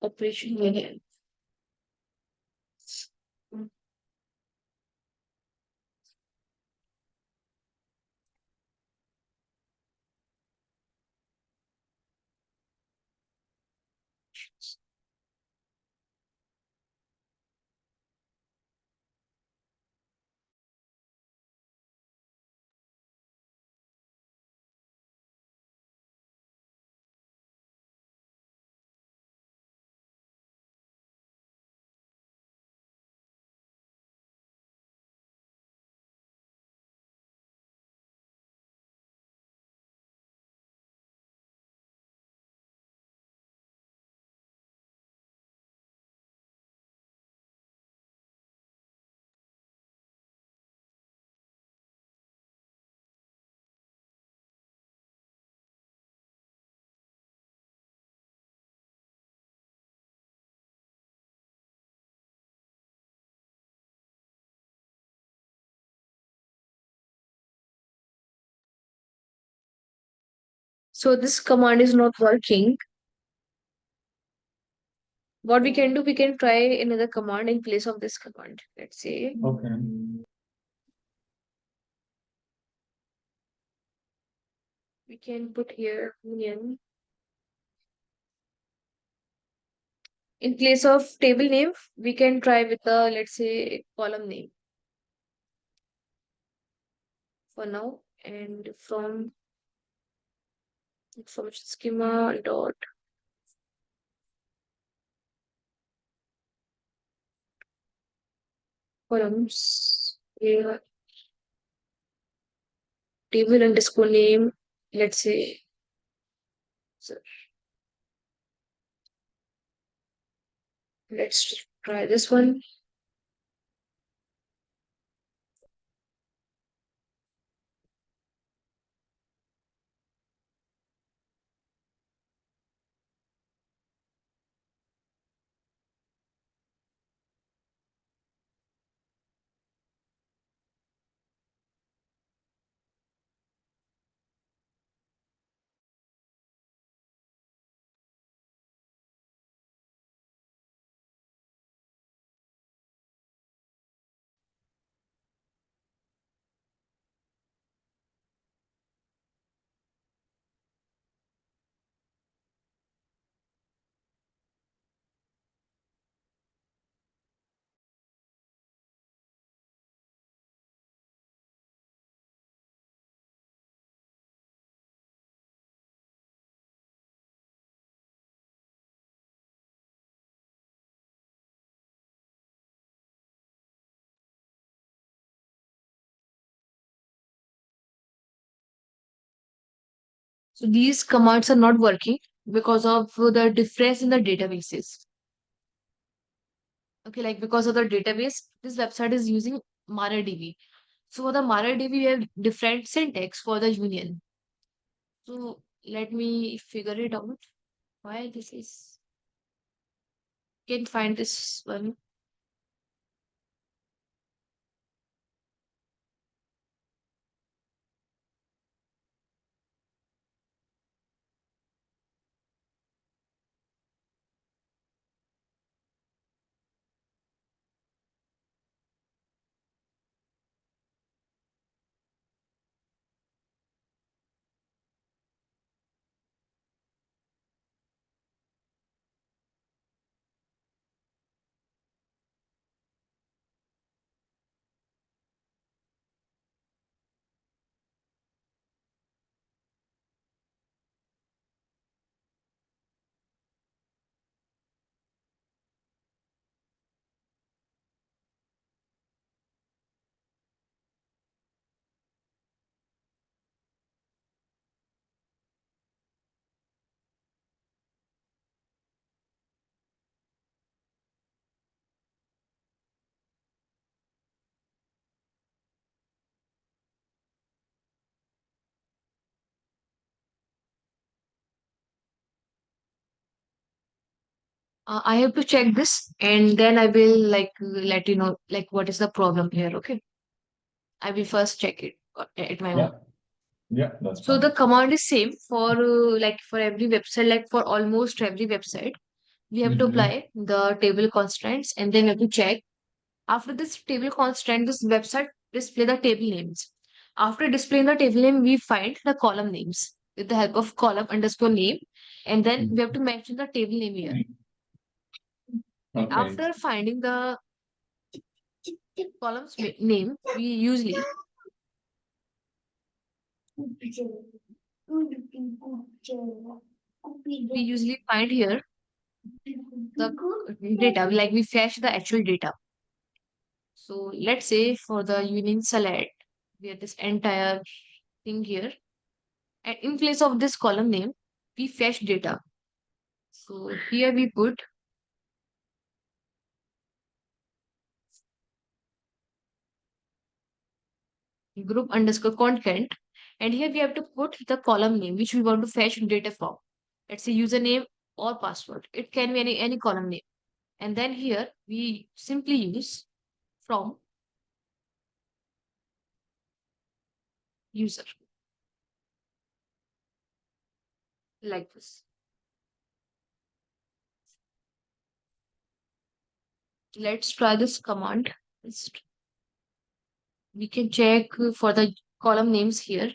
operation union. So this command is not working. What we can do, we can try another command in place of this command. Let's say Okay. we can put here union. In place of table name, we can try with the, let's say, column name for now. And from information schema dot columns, here, table underscore name, let's say, so let's try this one. So these commands are not working because of the difference in the databases. Okay, like because of the database, this website is using MariaDB. So for the MariaDB, we have different syntax for the union. So let me figure it out. Why this is, can't find this one. I have to check this and then I will like let you know like what is the problem here. Okay, I will first check it at my Yeah. own. Yeah, that's So fine. the command is same for like for every website, like for almost every website. We have to Mm-hmm. apply the table constraints and then we have to check. After this table constraint, this website display the table names. After displaying the table name, we find the column names with the help of column underscore name. And then we have to mention the table name here. Okay. After finding the columns name, we usually find here the data, like we fetch the actual data. So let's say for the union select, we have this entire thing here. And in place of this column name, we fetch data. So here we put group underscore content. And here we have to put the column name, which we want to fetch data from. Let's say username or password. It can be any column name. And then here we simply use from user. like this. Let's try this command. We can check for the column names here.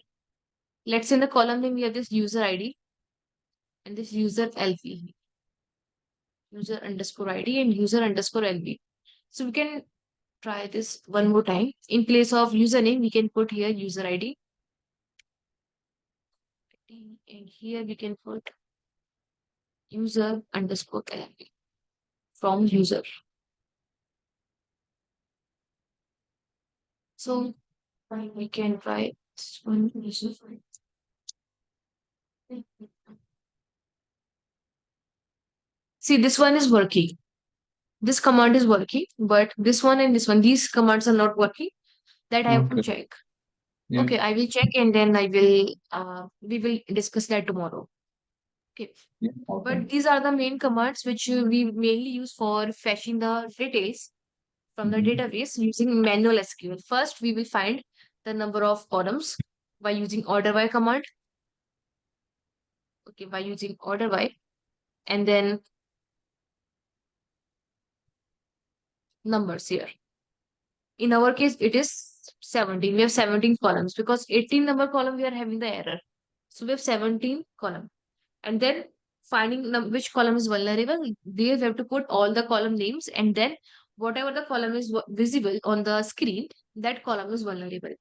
Let's in the column name we have this user ID and this user LV, user underscore ID and user underscore LV. So we can try this one more time. In place of username, we can put here user ID. And here we can put user underscore LV from user. So we can try this one. See, this one is working. This command is working, but this one and this one, these commands are not working. That I have to Okay. check. Yeah. Okay, I will check and then we will discuss that tomorrow. Okay. Yeah. Okay. But these are the main commands which we mainly use for fetching the details from the database using manual SQL. First, we will find the number of columns by using order by command. Okay, by using order by, and then numbers here. In our case, it is 17. We have 17 columns because 18 number column we are having the error. So we have 17 column. And then finding which column is vulnerable, there we have to put all the column names and then whatever the column is visible on the screen, that column is vulnerable.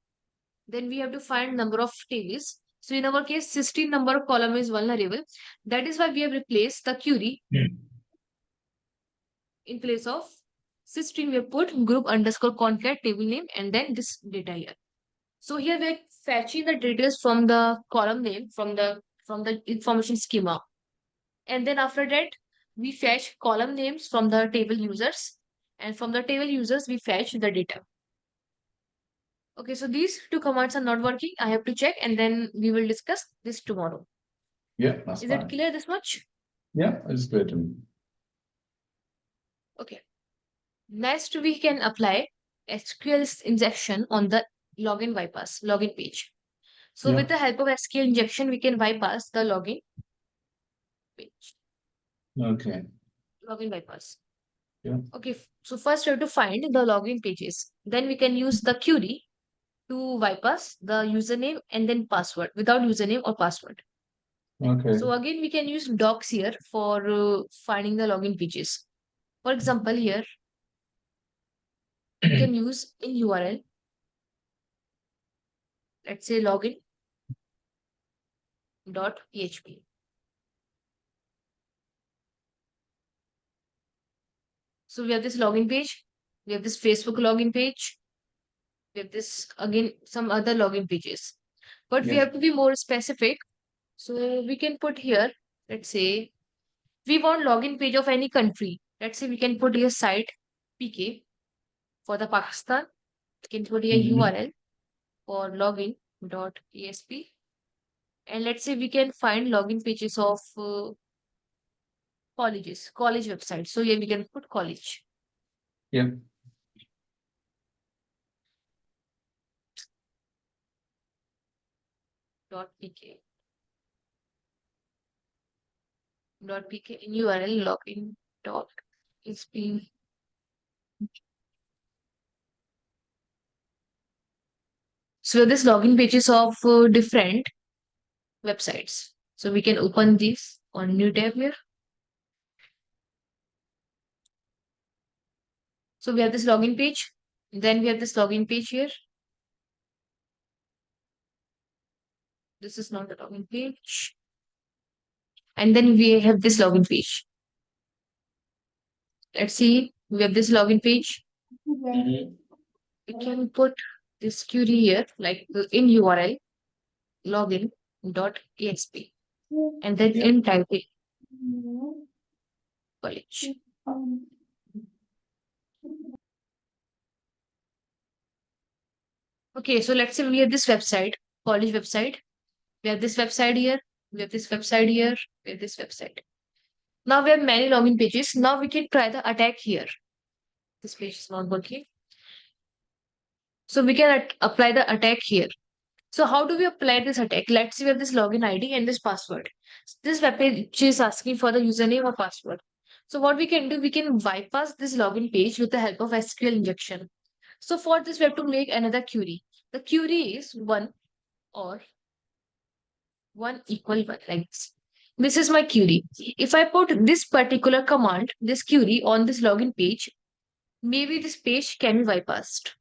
Then we have to find number of tables. So in our case, 16 number of column is vulnerable. That is why we have replaced the query. In place of 16, we have put group underscore concat table name and then this data here. So here we are fetching the details from the column name from the information schema. And then after that, we fetch column names from the table users. And from the table users, we fetch the data. Okay, so these two commands are not working. I have to check and then we will discuss this tomorrow. Yeah, that's Is fine. it clear this much? Yeah, it's clear to me. Okay. Next, we can apply SQL injection on the login bypass, login page. So with the help of SQL injection, we can bypass the login page, Okay. login bypass. Yeah. Okay, so first we have to find the login pages. Then we can use the query to bypass the username and then password without username or password. Okay. So again, we can use docs here for finding the login pages. For example, here we can use in URL, let's say login.php. So we have this login page, we have this Facebook login page, we have this again some other login pages. But we have to be more specific. So we can put here, let's say we want login page of any country. Let's say we can put here site PK for the Pakistan. We can put here URL for login.asp. And let's say we can find login pages of colleges, college websites. So here we can put college. Yeah. .pk. .pk in URL login.asp. So this login pages of different websites. So we can open this on new tab here. So we have this login page. Then we have this login page here. This is not the login page. And then we have this login page. Let's see, we have this login page. We can put this query here, like in URL, login.asp. And then in typing college. Okay, so let's say we have this website, college website. We have this website here. We have this website here. We have this website. Now we have many login pages. Now we can try the attack here. This page is not working. So we can apply the attack here. So how do we apply this attack? Let's see we have this login ID and this password. This web page is asking for the username or password. So what we can do, we can bypass this login page with the help of SQL injection. So for this, we have to make another query. The query is 1 or 1 equal 1 like this. This is my query. If I put this particular command, this query on this login page, maybe this page can be bypassed.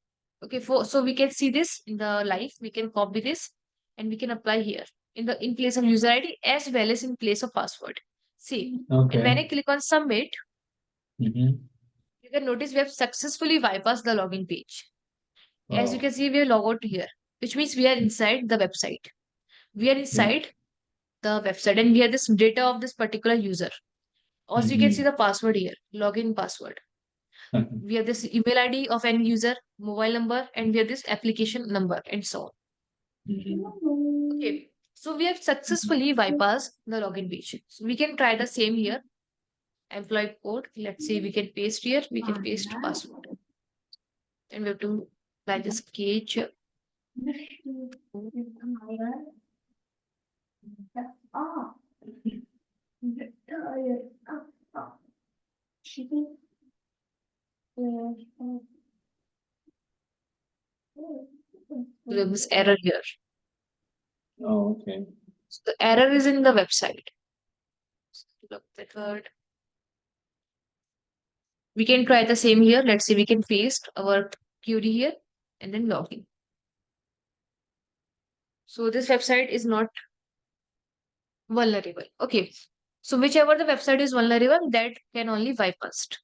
Okay, so we can see this in the live. We can copy this and we can apply here in place of user ID as well as in place of password. See, and when I click on submit, Mm-hmm. you can notice we have successfully bypassed the login page. As you Oh, can see, we are logged out here, which means we are inside the website. We are yeah. inside the website and we have this data of this particular user. Also, you can see the password here, login password. We have this email ID of any user, mobile number, and we have this application number and so on. Okay, so we have successfully bypassed the login page. So we can try the same here. Employee code. Let's say we can paste here. We can paste password. And we have to apply this cage. We have this error here. Oh, okay. So the error is in the website. Look that word. We can try the same here. Let's say we can paste our query here and then login. So this website is not vulnerable. Okay. So whichever the website is vulnerable, that can only bypassed.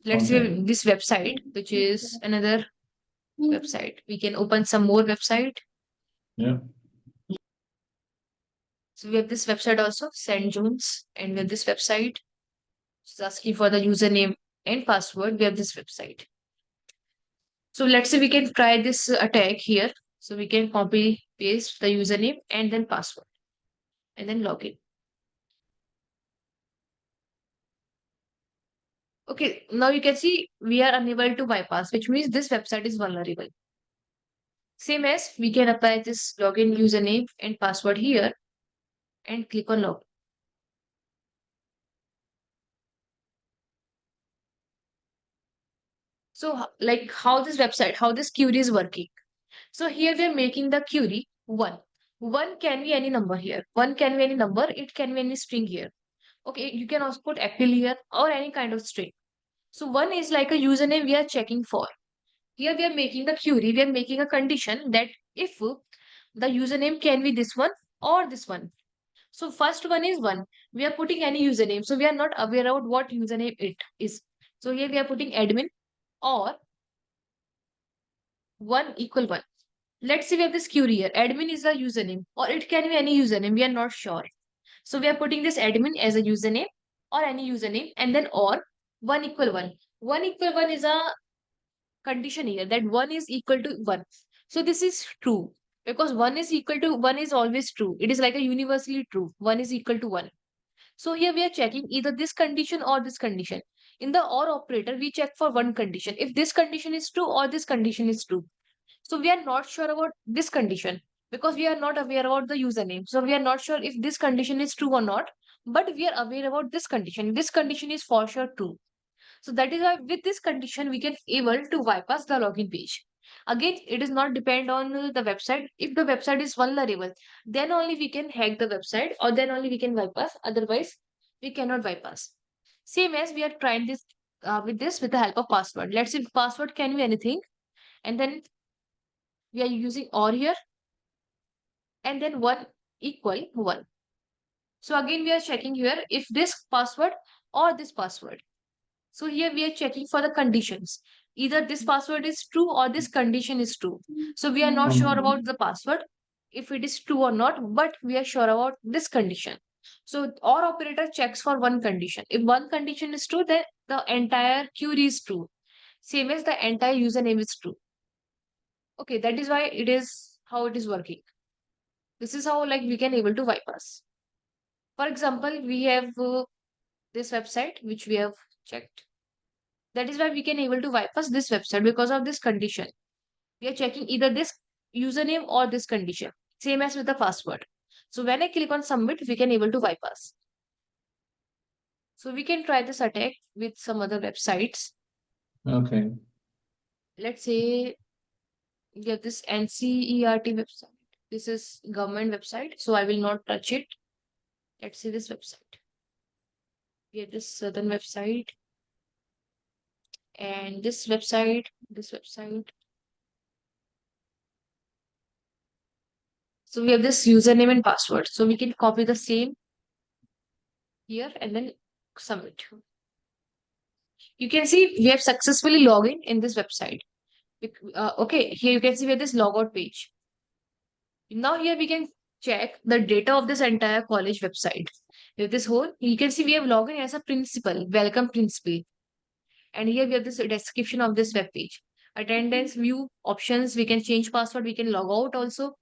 Let's say Okay. this website, which is another website. We can open some more website. Yeah. So we have this website also, St. John's, and we have this website. It's asking for the username and password. We have this website. So let's say we can try this attack here. So we can copy paste the username and then password and then login. Okay, now you can see we are unable to bypass, which means this website is vulnerable. Same as we can apply this login username and password here and click on login. So like how this website, how this query is working. So here we are making the query 1. 1 can be any number here. 1 can be any number. It can be any string here. Okay, you can also put apple here or any kind of string. So 1 is like a username we are checking for. Here we are making the query. We are making a condition that if the username can be this one or this one. So first one is 1. We are putting any username. So we are not aware of what username it is. So here we are putting admin or 1 equal 1. Let's say we have this query here. Admin is the username or it can be any username. We are not sure. So we are putting this admin as a username or any username and then or 1 equal 1. 1 equal 1 is a condition here that 1 is equal to 1. So this is true because 1 is equal to 1 is always true. It is like a universally true. 1 is equal to 1. So here we are checking either this condition or this condition. In the or operator, we check for one condition. If this condition is true or this condition is true. So we are not sure about this condition because we are not aware about the username. So we are not sure if this condition is true or not, but we are aware about this condition. This condition is for sure true. So that is why with this condition, we can able to bypass the login page. Again, it is not depend on the website. If the website is vulnerable, then only we can hack the website or then only we can bypass. Otherwise, we cannot bypass. Same as we are trying this with the help of password. Let's say password can be anything. And then we are using or here and then 1 equal 1. So again, we are checking here if this password or this password. So here we are checking for the conditions. Either this password is true or this condition is true. So we are not sure about the password, if it is true or not, but we are sure about this condition. So or operator checks for one condition. If one condition is true, then the entire query is true. Same as the entire username is true. Okay, that is why it is how it is working. This is how like we can able to bypass. For example, we have this website which we have checked. That is why we can able to bypass this website because of this condition. We are checking either this username or this condition, same as with the password. So when I click on submit, we can able to bypass. So we can try this attack with some other websites. Okay. Let's say we have this NCERT website. This is government website, so I will not touch it. Let's see this website. We have this certain website and this website. So we have this username and password. So we can copy the same here and then submit. You can see we have successfully logged in this website. Okay, here you can see we have this logout page. Now here we can check the data of this entire college website. With this whole, you can see we have logged in as a principal, welcome principal. And here we have this description of this web page. Attendance view options, we can change password, we can log out also.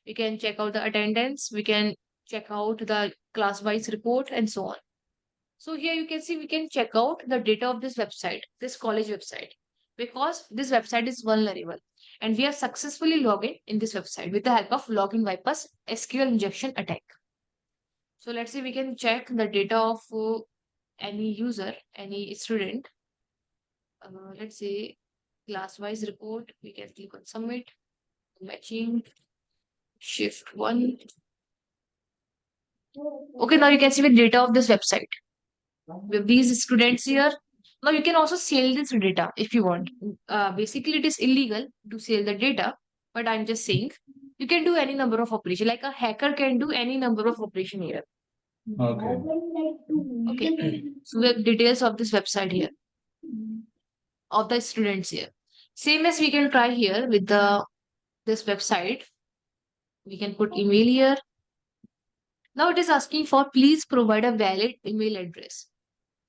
We can check out the attendance, we can check out the class-wise report and so on. So here you can see we can check out the data of this website, this college website, because this website is vulnerable. And we have successfully logged in this website with the help of login bypass SQL injection attack. So let's say we can check the data of any user, any student. Let's say class-wise report, we can click on submit, matching, shift 1. Okay, now you can see the data of this website. With these students here, now you can also sell this data if you want. Basically, it is illegal to sell the data, but I'm just saying you can do any number of operation. Like a hacker can do any number of operation here. Okay. Okay. So we have details of this website here, of the students here. Same as we can try here with this website. We can put email here. Now it is asking for please provide a valid email address.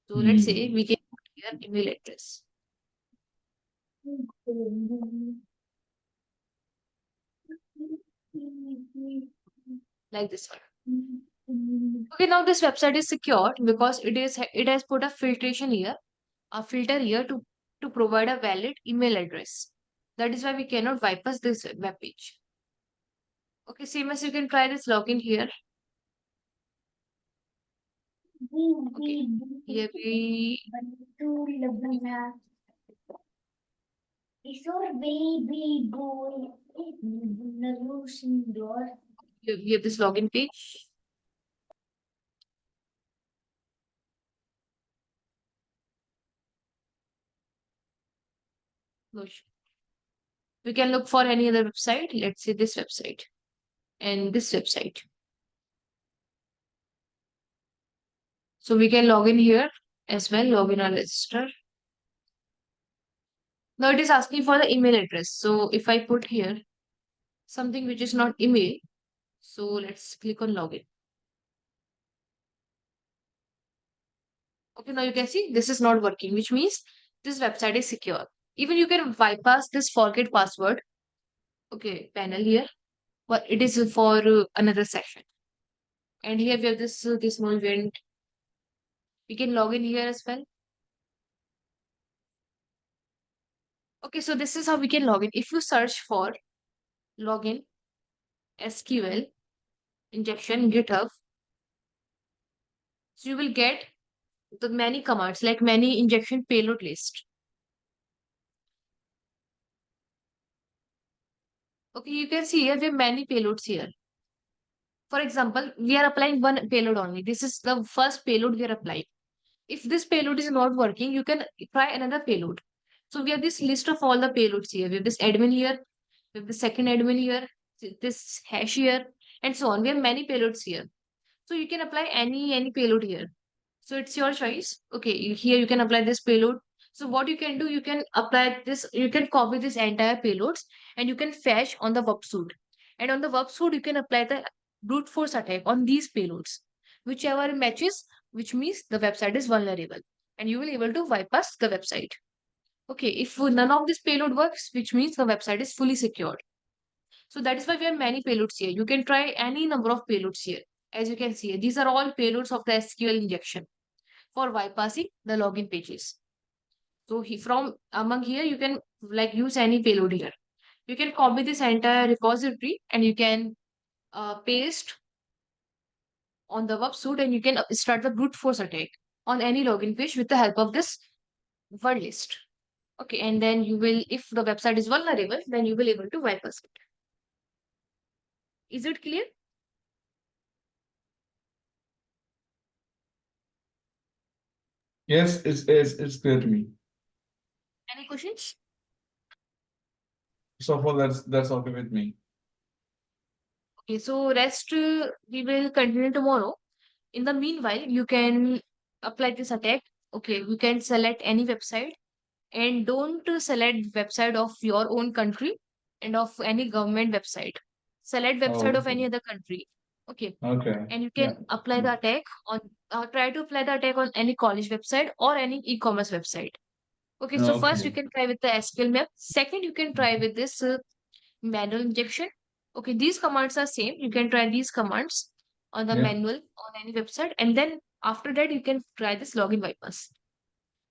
So let's say we can put here email address. Like this one. Okay, now this website is secured because it has put a filtration here, a filter here to provide a valid email address. That is why we cannot bypass this web page. Okay, same as you can try this login here. Okay, here we we have this login page. We can look for any other website. Let's say this website and this website. So we can log in here as well, log in or register. Now it is asking for the email address. So if I put here something which is not email, so let's click on login. Okay, now you can see this is not working, which means this website is secure. Even you can bypass this forget password. Okay, panel here, but it is for another session. And here we have this small event. We can log in here as well. Okay, so this is how we can log in. If you search for login SQL injection GitHub, so you will get the many commands like many injection payload list. Okay, you can see here we have many payloads here. For example, we are applying one payload only. This is the first payload we are applying. If this payload is not working, you can try another payload. So we have this list of all the payloads here. We have this admin here, we have the second admin here, this hash here, and so on. We have many payloads here. So you can apply any payload here. So it's your choice. Okay, here you can apply this payload. So what you can do, you can apply this, you can copy this entire payloads and you can fetch on the verb suite. And on the verb suite, you can apply the brute force attack on these payloads. Whichever matches, which means the website is vulnerable. And you will be able to bypass the website. Okay, if none of this payload works, which means the website is fully secured. So that is why we have many payloads here. You can try any number of payloads here. As you can see, these are all payloads of the SQL injection for bypassing the login pages. So from among here, you can like use any payload here. You can copy this entire repository and you can paste on the web suite, and you can start the brute force attack on any login page with the help of this word list. Okay, and then you will, if the website is vulnerable, then you will able to bypass it. Is it clear? Yes, it's clear to me. Any questions? So far, that's okay with me. Okay, so rest we will continue tomorrow. In the meanwhile, you can apply this attack. Okay, you can select any website and don't select website of your own country and of any government website. Select website of any Okay. other country. Okay, Okay. and you Yeah. can apply the attack on try to apply the attack on any college website or any e-commerce website. Okay, so first you Okay. can try with the SQL map. Second, you can try with this manual injection. Okay, these commands are same. You can try these commands on the Yeah. manual on any website, and then after that you can try this login bypass.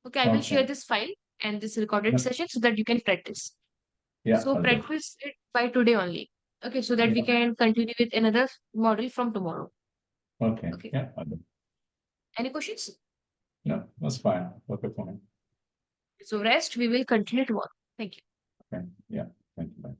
Okay, I will share Okay. this file and this recorded Yeah. session so that you can practice. Yeah. So I'll do. practice it by today only. Okay, so that we Yeah. can continue with another model from tomorrow. Okay. Okay, Yeah. I'll do. any questions? No, that's fine. Okay for me. So rest, we will continue tomorrow. Thank you. Okay. Yeah. Thank you. Bye.